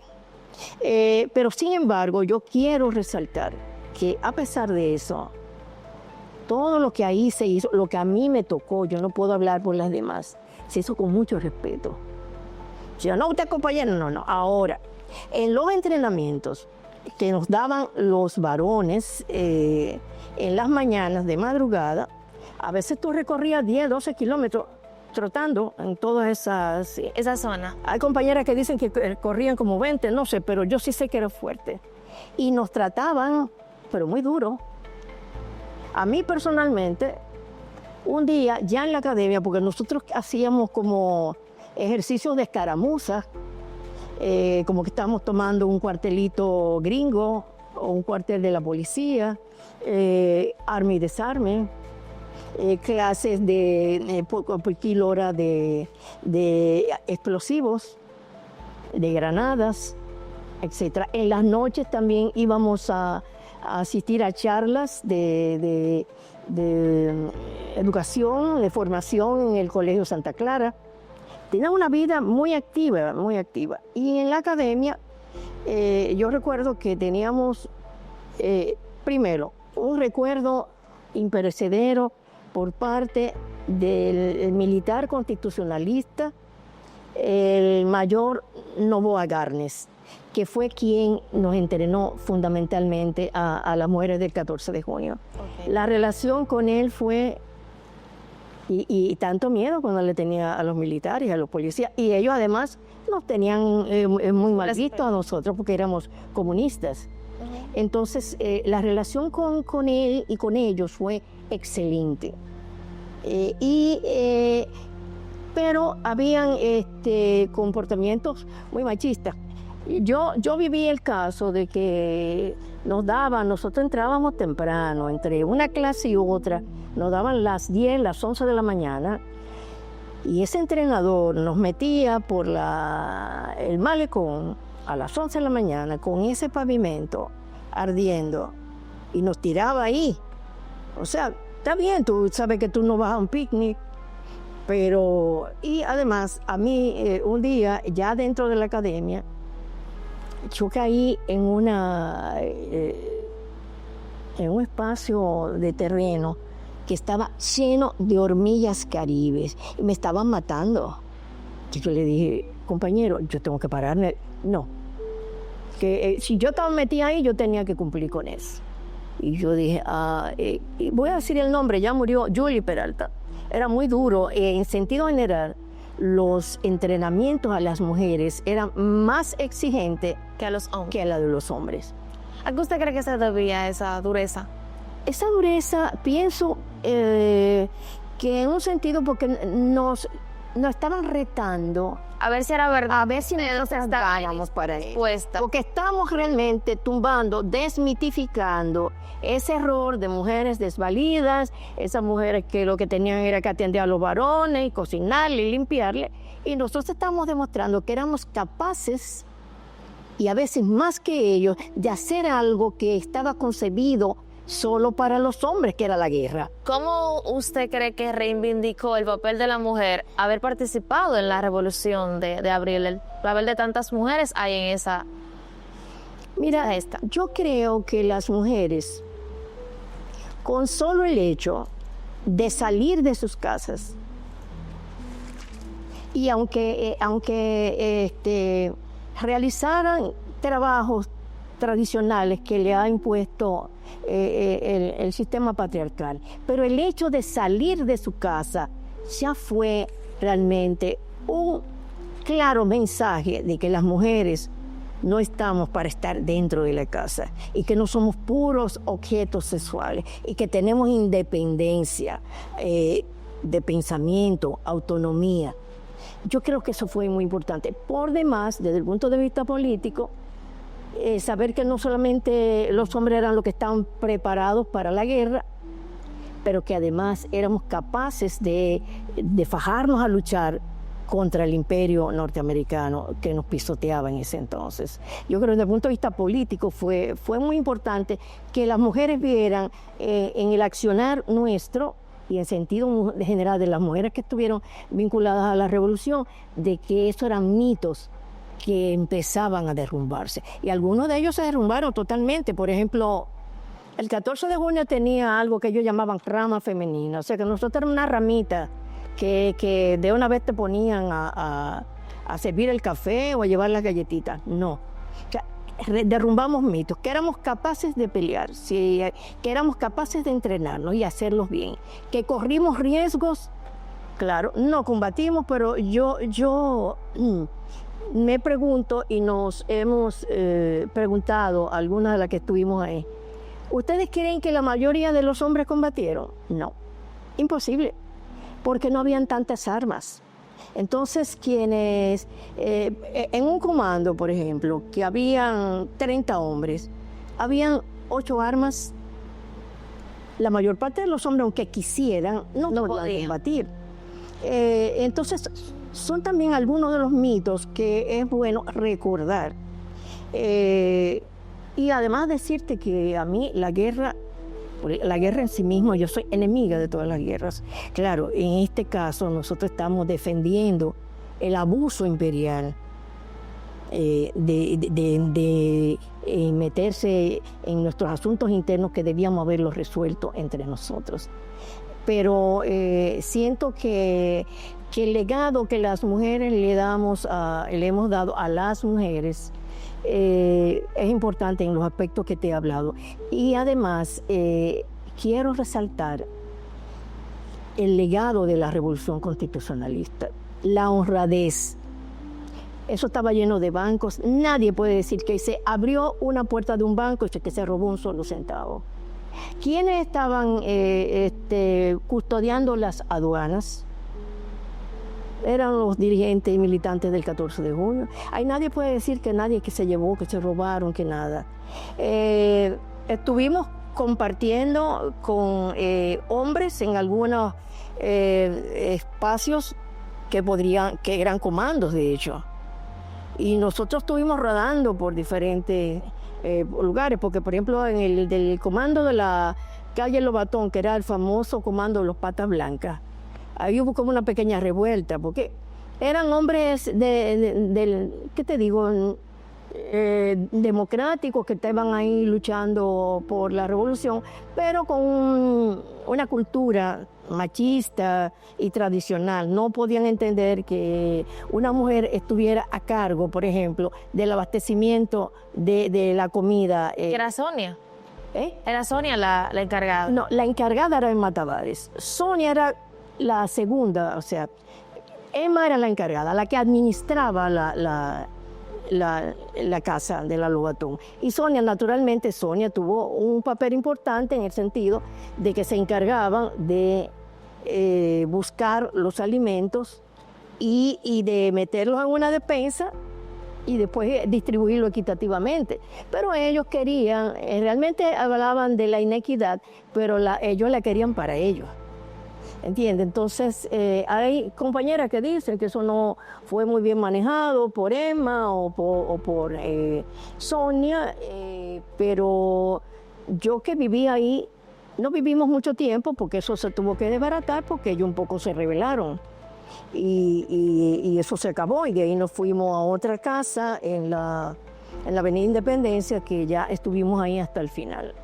[SPEAKER 1] Pero sin embargo, yo quiero resaltar que a pesar de eso, todo lo que ahí se hizo, lo que a mí me tocó, yo no puedo hablar por las demás, se hizo con mucho respeto. Si no, usted compañero, no. Ahora, en los entrenamientos que nos daban los varones en las mañanas de madrugada, a veces tú recorrías 10, 12 kilómetros trotando en todas esa zona. Hay compañeras que dicen que corrían como 20, no sé, pero yo sí sé que era fuerte. Y nos trataban, pero muy duro. A mí personalmente, un día ya en la academia, porque nosotros hacíamos como ejercicios de escaramuza, como que estábamos tomando un cuartelito gringo o un cuartel de la policía, arma y desarme, clases por kilo hora de explosivos, de granadas, etc. En las noches también íbamos a asistir a charlas de educación, de formación en el Colegio Santa Clara. Tenía una vida muy activa, muy activa. Y en la academia, yo recuerdo que teníamos, primero, un recuerdo imperecedero por parte del militar constitucionalista el mayor Novoa Garnes, que fue quien nos entrenó fundamentalmente a las mujeres del 14 de junio. Okay. La relación con él fue, y tanto miedo cuando le tenía a los militares, a los policías, y ellos además nos tenían muy mal visto a nosotros porque éramos comunistas. Entonces, la relación con él y con ellos fue excelente. Pero habían comportamientos muy machistas. Yo viví el caso de que nosotros entrábamos temprano, entre una clase y otra, nos daban las 10, las 11 de la mañana, y ese entrenador nos metía por el malecón a las 11 de la mañana con ese pavimento ardiendo y nos tiraba ahí. O sea, está bien, tú sabes que tú no vas a un picnic, pero... Y además, a mí, un día, ya dentro de la academia, yo caí en un espacio de terreno que estaba lleno de hormigas caribes y me estaban matando. Y yo le dije, compañero, yo tengo que pararme. No, que si yo estaba metida ahí, yo tenía que cumplir con eso. Y yo dije, y voy a decir el nombre, ya murió Julie Peralta. Era muy duro. En sentido general, los entrenamientos a las mujeres eran más exigentes
[SPEAKER 2] que a los hombres.
[SPEAKER 1] Que a la de los hombres.
[SPEAKER 2] ¿A qué usted cree que se debía esa dureza?
[SPEAKER 1] Esa dureza, pienso que en un sentido porque nos estaban retando.
[SPEAKER 2] A ver si era verdad.
[SPEAKER 1] A ver si nos estábamos para eso. Porque estamos realmente tumbando, desmitificando ese error de mujeres desvalidas, esas mujeres que lo que tenían era que atender a los varones y cocinarle y limpiarle. Y nosotros estamos demostrando que éramos capaces, y a veces más que ellos, de hacer algo que estaba concebido solo para los hombres, que era la guerra.
[SPEAKER 2] ¿Cómo usted cree que reivindicó el papel de la mujer haber participado en la revolución de abril? El papel de tantas mujeres hay en esa...
[SPEAKER 1] Mira, yo creo que las mujeres, con solo el hecho de salir de sus casas, y aunque realizaran trabajos tradicionales que le ha impuesto el sistema patriarcal, pero el hecho de salir de su casa ya fue realmente un claro mensaje de que las mujeres no estamos para estar dentro de la casa y que no somos puros objetos sexuales y que tenemos independencia de pensamiento, autonomía. Yo creo que eso fue muy importante. Por demás, desde el punto de vista político, saber que no solamente los hombres eran los que estaban preparados para la guerra, pero que además éramos capaces de fajarnos a luchar contra el imperio norteamericano que nos pisoteaba en ese entonces. Yo creo que desde el punto de vista político fue muy importante que las mujeres vieran en el accionar nuestro y en sentido general de las mujeres que estuvieron vinculadas a la revolución, de que eso eran mitos que empezaban a derrumbarse. Y algunos de ellos se derrumbaron totalmente. Por ejemplo, el 14 de junio tenía algo que ellos llamaban rama femenina. O sea, que nosotros era una ramita que de una vez te ponían a servir el café o a llevar las galletitas. No. O sea, derrumbamos mitos, que éramos capaces de pelear, que éramos capaces de entrenarnos y hacerlos bien, que corrimos riesgos, claro, no combatimos, pero yo me pregunto, y nos hemos preguntado, algunas de las que estuvimos ahí, ¿ustedes creen que la mayoría de los hombres combatieron? No, imposible, porque no habían tantas armas. Entonces, quienes, en un comando, por ejemplo, que habían 30 hombres, habían 8 armas. La mayor parte de los hombres, aunque quisieran, no podían combatir. Entonces, son también algunos de los mitos que es bueno recordar. Y además decirte que a mí la guerra en sí misma, yo soy enemiga de todas las guerras. Claro, en este caso nosotros estamos defendiendo el abuso imperial de meterse en nuestros asuntos internos que debíamos haberlos resuelto entre nosotros. pero siento que el legado que las mujeres le hemos dado a las mujeres es importante en los aspectos que te he hablado. Y además, quiero resaltar el legado de la Revolución Constitucionalista, la honradez. Eso estaba lleno de bancos. Nadie puede decir que se abrió una puerta de un banco y que se robó un solo centavo. ¿Quiénes estaban custodiando las aduanas? Eran los dirigentes y militantes del 14 de junio. Ahí nadie puede decir que nadie que se llevó, que se robaron, que nada. Estuvimos compartiendo con hombres en algunos espacios que eran comandos, de hecho. Y nosotros estuvimos rodando por diferentes lugares, porque por ejemplo en el del comando de la calle Lobatón, que era el famoso comando de los Patas Blancas, ahí hubo como una pequeña revuelta, porque eran hombres ¿qué te digo? Democráticos que estaban ahí luchando por la revolución, pero con una cultura machista y tradicional. No podían entender que una mujer estuviera a cargo, por ejemplo, del abastecimiento de la comida.
[SPEAKER 2] ¿Era Sonia? ¿Era Sonia la encargada?
[SPEAKER 1] No, la encargada era Emma Tavares. Sonia era la segunda, o sea, Emma era la encargada, la que administraba la casa de la Lobatón. Y Sonia, naturalmente, tuvo un papel importante en el sentido de que se encargaban de buscar los alimentos y de meterlos en una despensa y después distribuirlo equitativamente. Pero ellos querían, realmente hablaban de la inequidad, pero ellos la querían para ellos. ¿Entiende? Entonces, hay compañeras que dicen que eso no fue muy bien manejado por Emma o por Sonia, pero yo que viví ahí, no vivimos mucho tiempo porque eso se tuvo que desbaratar porque ellos un poco se rebelaron y eso se acabó y de ahí nos fuimos a otra casa en la Avenida Independencia, que ya estuvimos ahí hasta el final.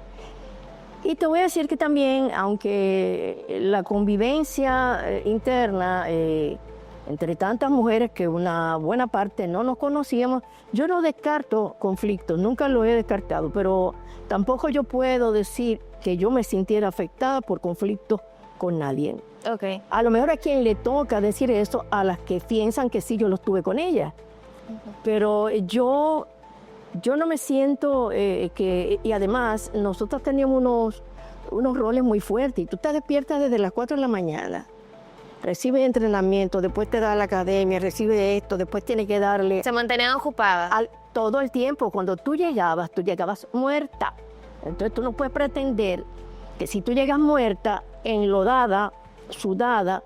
[SPEAKER 1] Y te voy a decir que también, aunque la convivencia interna entre tantas mujeres, que una buena parte no nos conocíamos, yo no descarto conflictos, nunca lo he descartado, pero tampoco yo puedo decir que yo me sintiera afectada por conflictos con nadie.
[SPEAKER 2] Okay.
[SPEAKER 1] A lo mejor a quien le toca decir eso, a las que piensan que sí, yo los tuve con ellas. Pero yo no me siento y además nosotros teníamos unos roles muy fuertes y tú te despiertas desde las 4 de la mañana, recibes entrenamiento, después te da la academia, recibes esto, después tienes que darle...
[SPEAKER 2] ¿Se mantenían ocupadas?
[SPEAKER 1] Todo el tiempo. Cuando tú llegabas muerta. Entonces tú no puedes pretender que si tú llegas muerta, enlodada, sudada,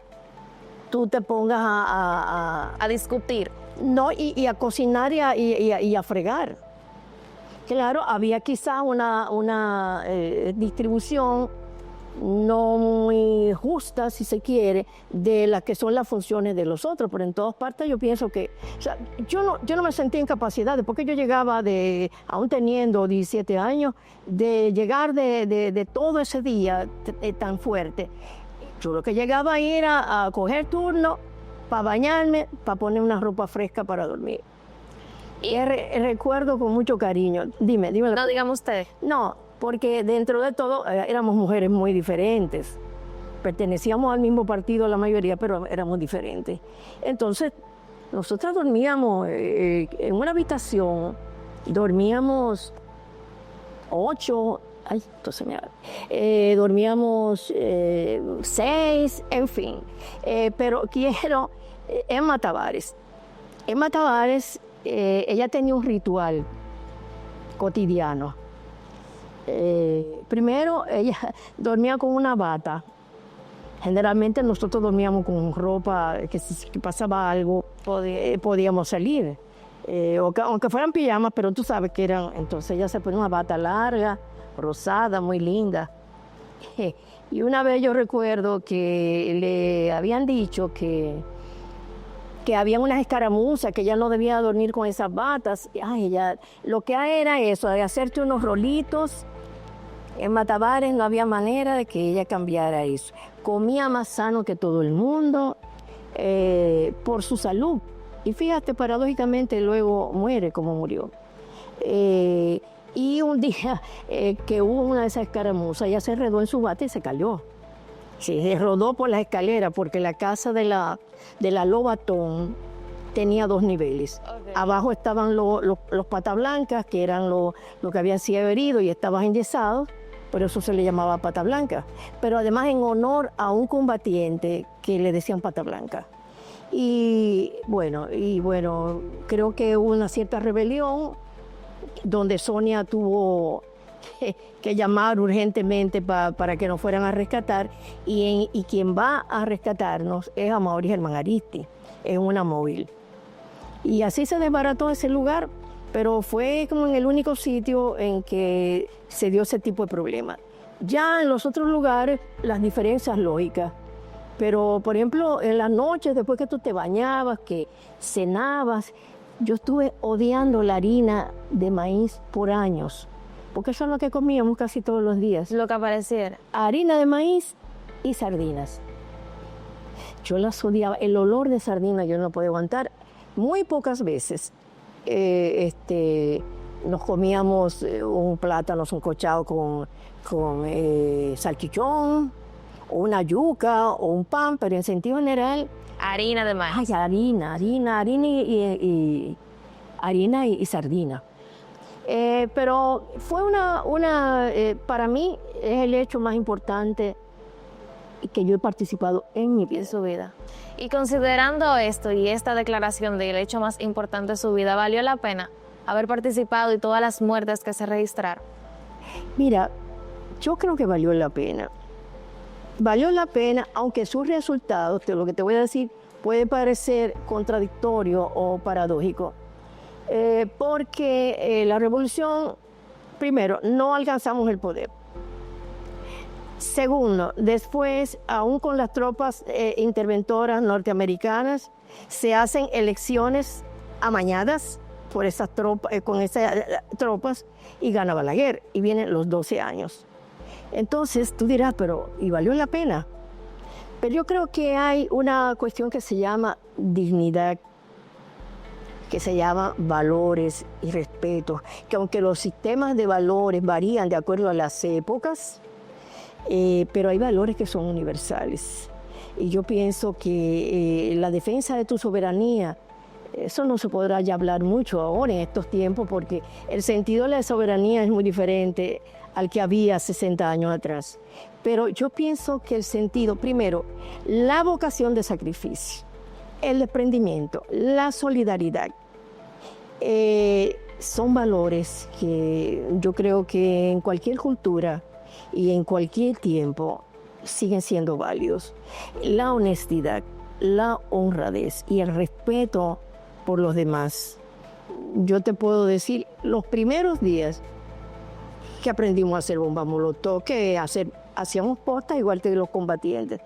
[SPEAKER 1] tú te pongas a
[SPEAKER 2] discutir.
[SPEAKER 1] No, y a cocinar y a fregar. Claro, había quizás una distribución no muy justa, si se quiere, de las que son las funciones de los otros, pero en todas partes yo pienso que, o sea, yo no me sentía en capacidad, porque yo llegaba aún teniendo 17 años, de llegar de todo ese día tan fuerte. Yo lo que llegaba ahí era a coger turno para bañarme, para poner una ropa fresca para dormir. Y recuerdo con mucho cariño. Dime.
[SPEAKER 2] No, digamos usted.
[SPEAKER 1] No, porque dentro de todo éramos mujeres muy diferentes. Pertenecíamos al mismo partido la mayoría, pero éramos diferentes. Entonces, nosotras dormíamos en una habitación, dormíamos 8, dormíamos 6, en fin. Pero Emma Tavares, ella tenía un ritual cotidiano. Primero, ella dormía con una bata. Generalmente nosotros dormíamos con ropa que si pasaba algo podíamos salir. Aunque fueran pijamas, pero tú sabes que eran. Entonces ella se ponía una bata larga, rosada, muy linda. Y una vez yo recuerdo que le habían dicho que había unas escaramuzas, que ella no debía dormir con esas batas. Ay, ella lo que era eso, de hacerte unos rolitos En Matabares no había manera de que ella cambiara eso. Comía más sano que todo el mundo por su salud. Y fíjate, paradójicamente luego muere como murió. Y un día que hubo una de esas escaramuzas, ella se enredó en su bate y se cayó. Se rodó por las escaleras porque la casa de la Lobatón tenía 2 niveles. Okay. Abajo estaban los patas blancas, que eran lo que habían sido heridos y estaban enyesados, por eso se le llamaba pata blanca. Pero además en honor a un combatiente que le decían pata blanca. Y bueno, creo que hubo una cierta rebelión donde Sonia tuvo que llamar urgentemente para que nos fueran a rescatar, y quien va a rescatarnos es Amaury Germán Aristi, en una móvil. Y así se desbarató ese lugar, pero fue como en el único sitio en que se dio ese tipo de problema. Ya en los otros lugares, las diferencias lógicas, pero por ejemplo, en las noches, después que tú te bañabas, que cenabas, yo estuve odiando la harina de maíz por años, porque eso es lo que comíamos casi todos los días.
[SPEAKER 2] Lo que apareciera.
[SPEAKER 1] Harina de maíz y sardinas. Yo las odiaba. El olor de sardina yo no podía aguantar. Muy pocas veces nos comíamos un plátano sancochado con salchichón, o una yuca, o un pan, pero en sentido general...
[SPEAKER 2] Harina de maíz.
[SPEAKER 1] Ay, harina y sardina. Pero fue para mí es el hecho más importante que yo he participado en mi vida.
[SPEAKER 2] Su vida. Y considerando esto y esta declaración del hecho más importante de su vida, ¿valió la pena haber participado y todas las muertes que se registraron?
[SPEAKER 1] Mira, yo creo que valió la pena. Valió la pena, aunque sus resultados, lo que te voy a decir, puede parecer contradictorio o paradójico. Porque la revolución, primero, no alcanzamos el poder. Segundo, después, aún con las tropas interventoras norteamericanas, se hacen elecciones amañadas por esas con esas tropas y gana Balaguer y vienen los 12 años. Entonces tú dirás, pero ¿y valió la pena? Pero yo creo que hay una cuestión que se llama dignidad, que se llama valores y respeto, que aunque los sistemas de valores varían de acuerdo a las épocas, pero hay valores que son universales. Y yo pienso que la defensa de tu soberanía, eso no se podrá ya hablar mucho ahora en estos tiempos, porque el sentido de la soberanía es muy diferente al que había 60 años atrás. Pero yo pienso que el sentido, primero, la vocación de sacrificio, el desprendimiento, la solidaridad, son valores que yo creo que en cualquier cultura y en cualquier tiempo siguen siendo válidos. La honestidad, la honradez y el respeto por los demás. Yo te puedo decir, los primeros días que aprendimos a hacer bombas molotov, hacíamos postas igual que los combatientes.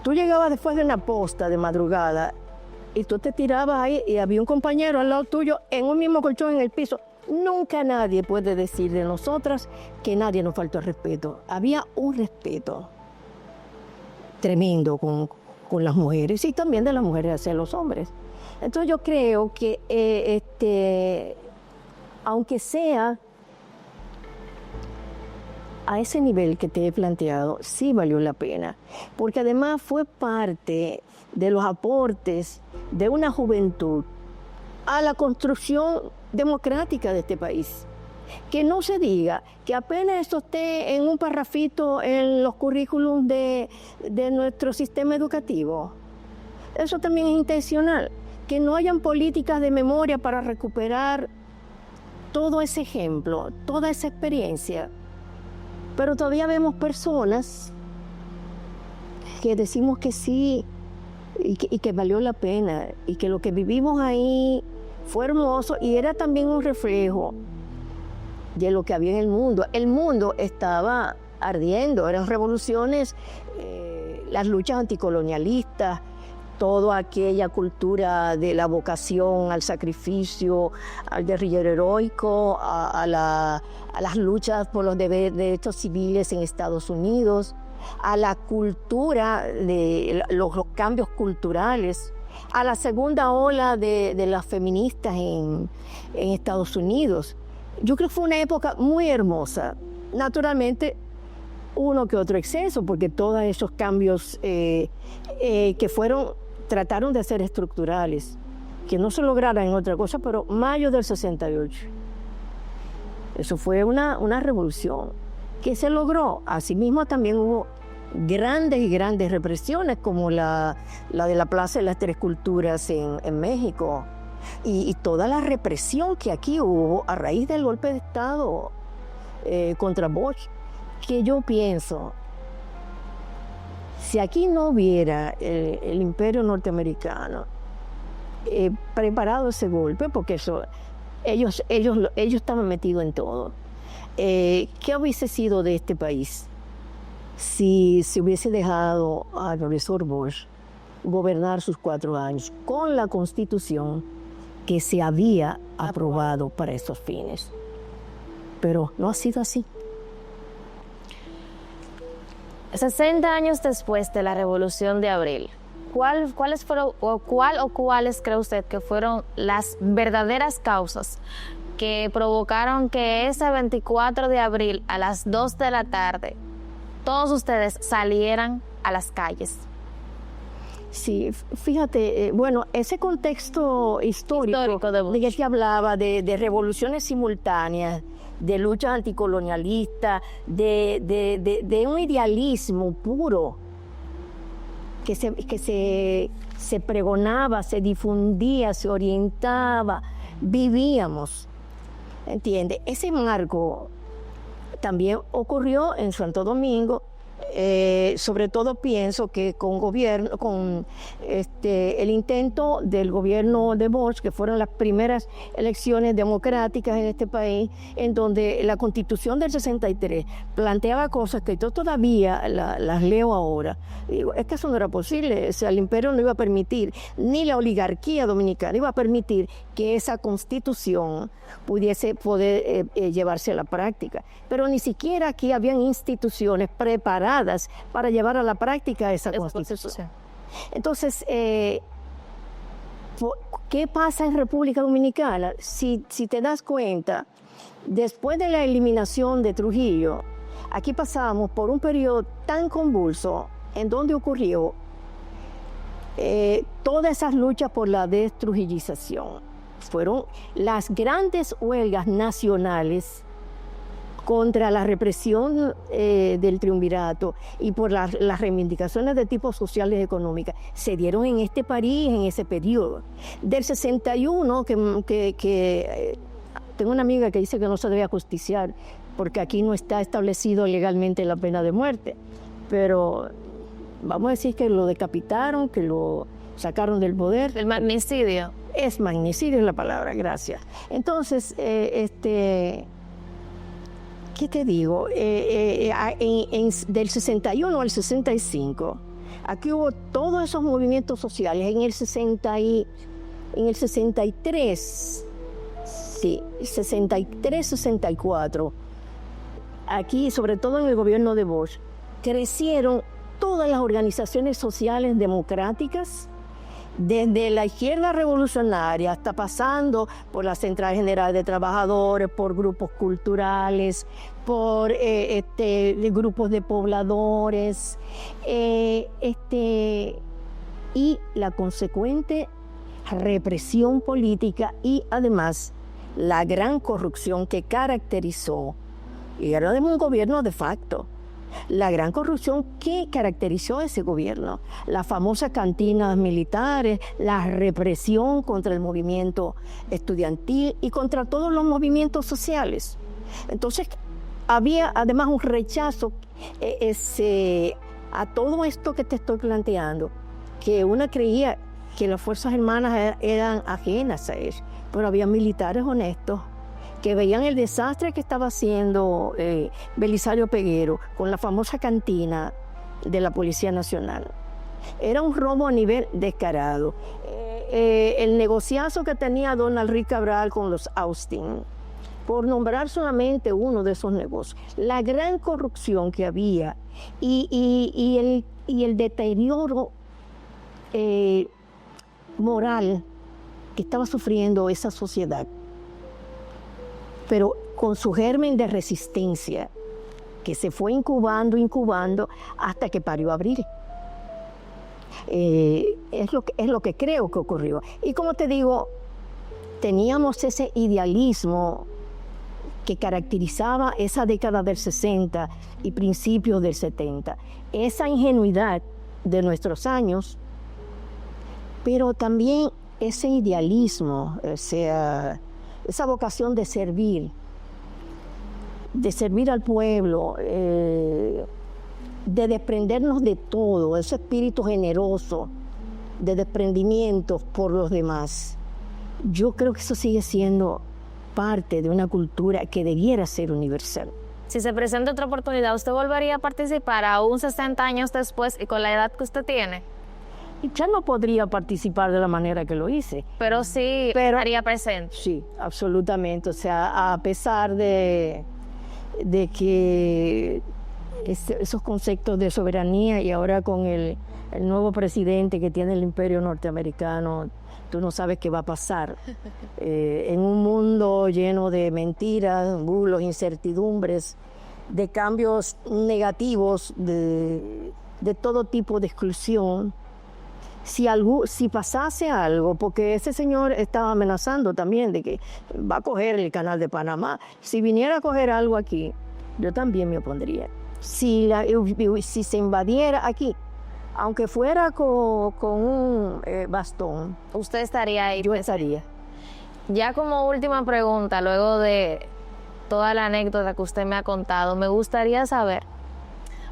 [SPEAKER 1] Tú llegabas después de una posta de madrugada y tú te tirabas ahí y había un compañero al lado tuyo en un mismo colchón en el piso. Nunca nadie puede decir de nosotras que nadie nos faltó el respeto. Había un respeto tremendo con las mujeres y también de las mujeres hacia los hombres. Entonces yo creo que aunque sea a ese nivel que te he planteado, sí valió la pena, porque además fue parte de los aportes de una juventud a la construcción democrática de este país. Que no se diga que apenas esto esté en un parrafito en los currículums de nuestro sistema educativo. Eso también es intencional, que no hayan políticas de memoria para recuperar todo ese ejemplo, toda esa experiencia. Pero todavía vemos personas que decimos que sí y que valió la pena y que lo que vivimos ahí fue hermoso y era también un reflejo de lo que había en el mundo. El mundo estaba ardiendo, eran revoluciones, las luchas anticolonialistas, toda aquella cultura de la vocación al sacrificio, al guerrillero heroico, a las luchas por los derechos civiles en Estados Unidos, a la cultura de los cambios culturales, a la segunda ola de las feministas en Estados Unidos. Yo creo que fue una época muy hermosa. Naturalmente, uno que otro exceso, porque todos esos cambios que trataron de ser estructurales, que no se lograran en otra cosa, pero mayo del 68. Eso fue una revolución que se logró. Asimismo, también hubo grandes y grandes represiones, como la de la Plaza de las Tres Culturas en México, y toda la represión que aquí hubo a raíz del golpe de Estado contra Bush, que yo pienso, si aquí no hubiera el imperio norteamericano preparado ese golpe, porque ellos estaban metidos en todo, ¿qué hubiese sido de este país si se hubiese dejado al profesor Bush gobernar sus 4 años con la Constitución que se había aprobado para esos fines? Pero no ha sido así.
[SPEAKER 2] 60 años después de la Revolución de Abril, ¿cuáles cree usted que fueron las verdaderas causas que provocaron que ese 24 de abril a las 2 de la tarde todos ustedes salieran a las calles?
[SPEAKER 1] Sí, fíjate, ese contexto histórico de que se hablaba de revoluciones simultáneas, de lucha anticolonialista, de un idealismo puro que se pregonaba, se difundía, se orientaba, vivíamos, ¿entiendes? Ese marco también ocurrió en Santo Domingo. Sobre todo pienso que con el intento del gobierno de Bush, que fueron las primeras elecciones democráticas en este país, en donde la Constitución del 63 planteaba cosas que yo todavía las leo ahora. Digo, es que eso no era posible. O sea, el imperio no iba a permitir, ni la oligarquía dominicana iba a permitir que esa Constitución pudiese poder llevarse a la práctica. Pero ni siquiera aquí habían instituciones preparadas para llevar a la práctica esa Constitución. Entonces, ¿qué pasa en República Dominicana? Si te das cuenta, después de la eliminación de Trujillo, aquí pasamos por un periodo tan convulso en donde ocurrió todas esas luchas por la destrujillización. Fueron las grandes huelgas nacionales contra la represión del triunvirato y por las reivindicaciones de tipo sociales y económicas, se dieron en este país en ese periodo. Del 61, que tengo una amiga que dice que no se debe ajusticiar porque aquí no está establecido legalmente la pena de muerte, pero vamos a decir que lo decapitaron, que lo sacaron del poder.
[SPEAKER 2] El magnicidio.
[SPEAKER 1] Es magnicidio la palabra, gracias. Entonces, ¿qué te digo? Del 61 al 65, aquí hubo todos esos movimientos sociales. En el 63, sí, 63, 64, aquí, sobre todo en el gobierno de Bush, crecieron todas las organizaciones sociales democráticas, desde la izquierda revolucionaria hasta pasando por la Central General de Trabajadores, por grupos culturales, por grupos de pobladores, y la consecuente represión política y además la gran corrupción que caracterizó, y era de un gobierno de facto, la gran corrupción que caracterizó ese gobierno, las famosas cantinas militares, la represión contra el movimiento estudiantil y contra todos los movimientos sociales. Entonces, había además un rechazo a todo esto que te estoy planteando, que una creía que las Fuerzas Armadas eran ajenas a eso, pero había militares honestos que veían el desastre que estaba haciendo Belisario Peguero con la famosa cantina de la Policía Nacional. Era un robo a nivel descarado. El negociazo que tenía Donald Reed Cabral con los Austin, por nombrar solamente uno de esos negocios, la gran corrupción que había y el deterioro moral que estaba sufriendo esa sociedad, pero con su germen de resistencia, que se fue incubando hasta que parió Abril. Es lo que creo que ocurrió. Y como te digo, teníamos ese idealismo que caracterizaba esa década del 60 y principios del 70, esa ingenuidad de nuestros años, pero también ese idealismo, esa vocación de servir al pueblo, de desprendernos de todo, ese espíritu generoso de desprendimiento por los demás. Yo creo que eso sigue siendo parte de una cultura que debiera ser universal.
[SPEAKER 2] Si se presenta otra oportunidad, ¿usted volvería a participar aún 60 años después y con la edad que usted tiene?
[SPEAKER 1] Ya no podría participar de la manera que lo hice.
[SPEAKER 2] Pero sí estaría presente.
[SPEAKER 1] Sí, absolutamente. O sea, a pesar de que esos conceptos de soberanía y ahora con el nuevo presidente que tiene el imperio norteamericano, tú no sabes qué va a pasar. En un mundo lleno de mentiras, bulos, incertidumbres, de cambios negativos, de todo tipo de exclusión. Si pasase algo, porque ese señor estaba amenazando también de que va a coger el canal de Panamá. Si viniera a coger algo aquí, yo también me opondría. Si se invadiera aquí, aunque fuera con un bastón,
[SPEAKER 2] ¿usted estaría ahí?
[SPEAKER 1] Yo estaría.
[SPEAKER 2] Ya como última pregunta, luego de toda la anécdota que usted me ha contado, me gustaría saber,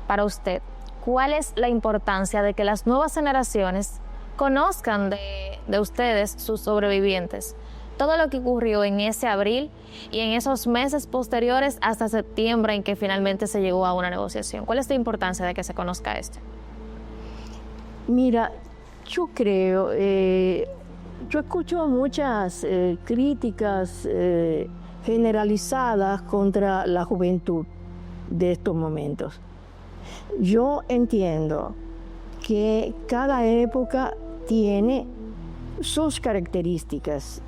[SPEAKER 2] para usted, ¿cuál es la importancia de que las nuevas generaciones conozcan de ustedes, sus sobrevivientes, todo lo que ocurrió en ese abril y en esos meses posteriores hasta septiembre en que finalmente se llegó a una negociación? ¿Cuál es la importancia de que se conozca esto?
[SPEAKER 1] Mira, yo creo, yo escucho muchas críticas generalizadas contra la juventud de estos momentos. Yo entiendo que cada época tiene sus características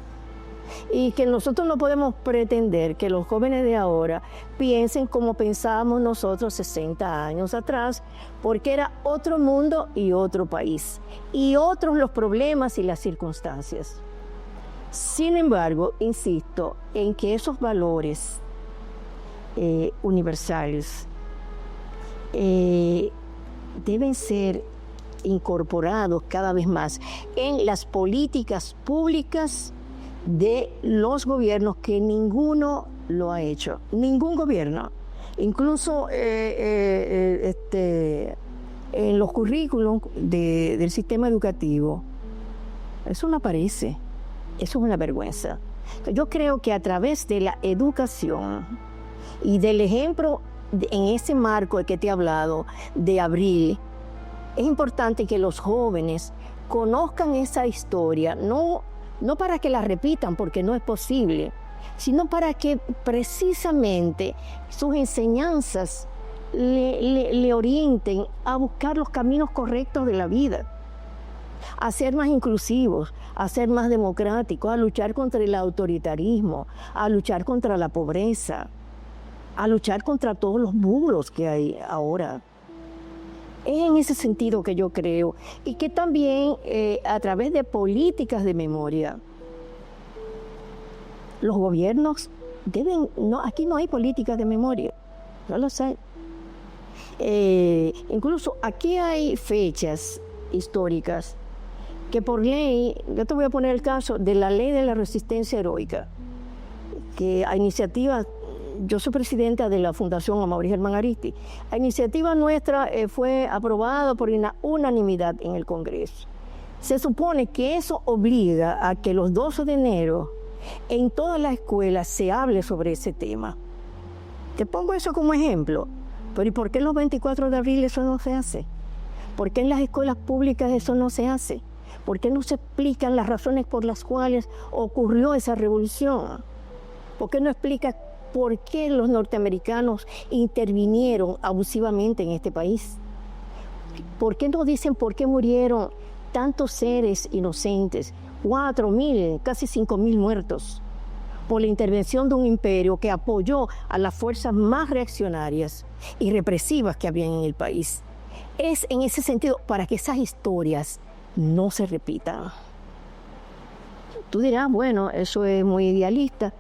[SPEAKER 1] y que nosotros no podemos pretender que los jóvenes de ahora piensen como pensábamos nosotros 60 años atrás, porque era otro mundo y otro país, y otros los problemas y las circunstancias. Sin embargo, insisto en que esos valores universales deben ser incorporados cada vez más en las políticas públicas de los gobiernos, que ninguno lo ha hecho, ningún gobierno. Incluso en los currículums del sistema educativo, eso no aparece, eso es una vergüenza. Yo creo que a través de la educación y del ejemplo en ese marco de que te he hablado, de Abril, es importante que los jóvenes conozcan esa historia, no para que la repitan, porque no es posible, sino para que precisamente sus enseñanzas le orienten a buscar los caminos correctos de la vida, a ser más inclusivos, a ser más democráticos, a luchar contra el autoritarismo, a luchar contra la pobreza, a luchar contra todos los bulos que hay ahora. Es en ese sentido que yo creo, y que también a través de políticas de memoria, los gobiernos deben, aquí no hay políticas de memoria, no lo sé. Incluso aquí hay fechas históricas que por ley, yo te voy a poner el caso de la ley de la resistencia heroica, que a iniciativa, yo soy presidenta de la Fundación Amaury Germán Aristi, a iniciativa nuestra fue aprobada por unanimidad en el Congreso. Se supone que eso obliga a que los 12 de enero en todas las escuelas se hable sobre ese tema. Te pongo eso como ejemplo, pero ¿y por qué los 24 de abril eso no se hace? ¿Por qué en las escuelas públicas eso no se hace? ¿Por qué no se explican las razones por las cuales ocurrió esa revolución? ¿Por qué no explica por qué los norteamericanos intervinieron abusivamente en este país? ¿Por qué no dicen por qué murieron tantos seres inocentes? 4.000, casi 5.000 muertos por la intervención de un imperio que apoyó a las fuerzas más reaccionarias y represivas que había en el país. Es en ese sentido para que esas historias no se repitan. Tú dirás, bueno, eso es muy idealista,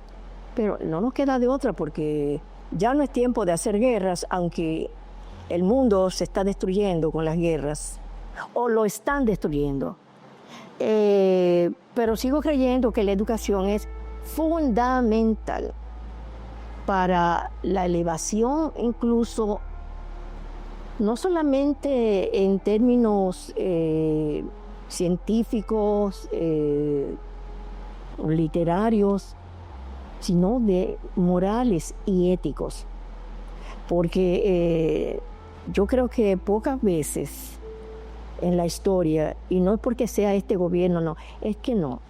[SPEAKER 1] pero no nos queda de otra porque ya no es tiempo de hacer guerras, aunque el mundo se está destruyendo con las guerras, o lo están destruyendo. Pero sigo creyendo que la educación es fundamental para la elevación, incluso no solamente en términos científicos, literarios, sino de morales y éticos. Porque yo creo que pocas veces en la historia, y no es porque sea este gobierno, no, es que no.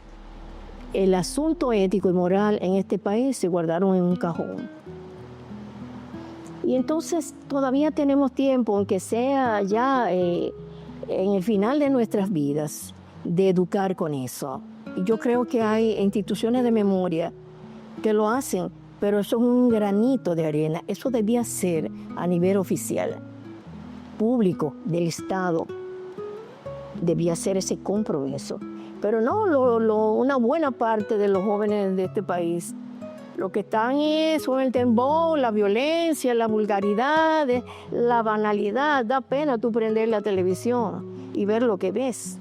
[SPEAKER 1] El asunto ético y moral en este país se guardaron en un cajón. Y entonces todavía tenemos tiempo, aunque sea ya en el final de nuestras vidas, de educar con eso. Y yo creo que hay instituciones de memoria que lo hacen, pero eso es un granito de arena. Eso debía ser a nivel oficial, público, del Estado. Debía ser ese compromiso. Pero no, una buena parte de los jóvenes de este país, lo que están es con el temor, la violencia, la vulgaridad, la banalidad. Da pena tú prender la televisión y ver lo que ves.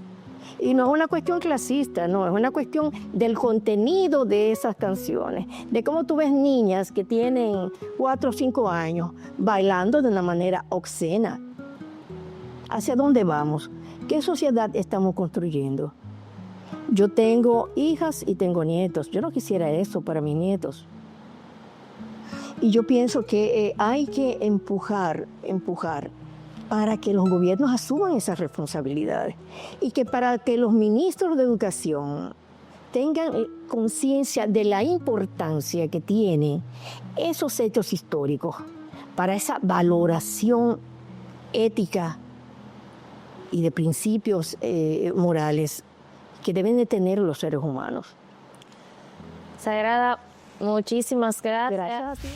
[SPEAKER 1] Y no es una cuestión clasista, no, es una cuestión del contenido de esas canciones, de cómo tú ves niñas que tienen 4 o 5 años bailando de una manera obscena. ¿Hacia dónde vamos? ¿Qué sociedad estamos construyendo? Yo tengo hijas y tengo nietos. Yo no quisiera eso para mis nietos. Y yo pienso que hay que empujar para que los gobiernos asuman esas responsabilidades y que para que los ministros de educación tengan conciencia de la importancia que tienen esos hechos históricos para esa valoración ética y de principios morales que deben de tener los seres humanos.
[SPEAKER 2] Sagrada, muchísimas gracias.
[SPEAKER 1] Gracias a ti.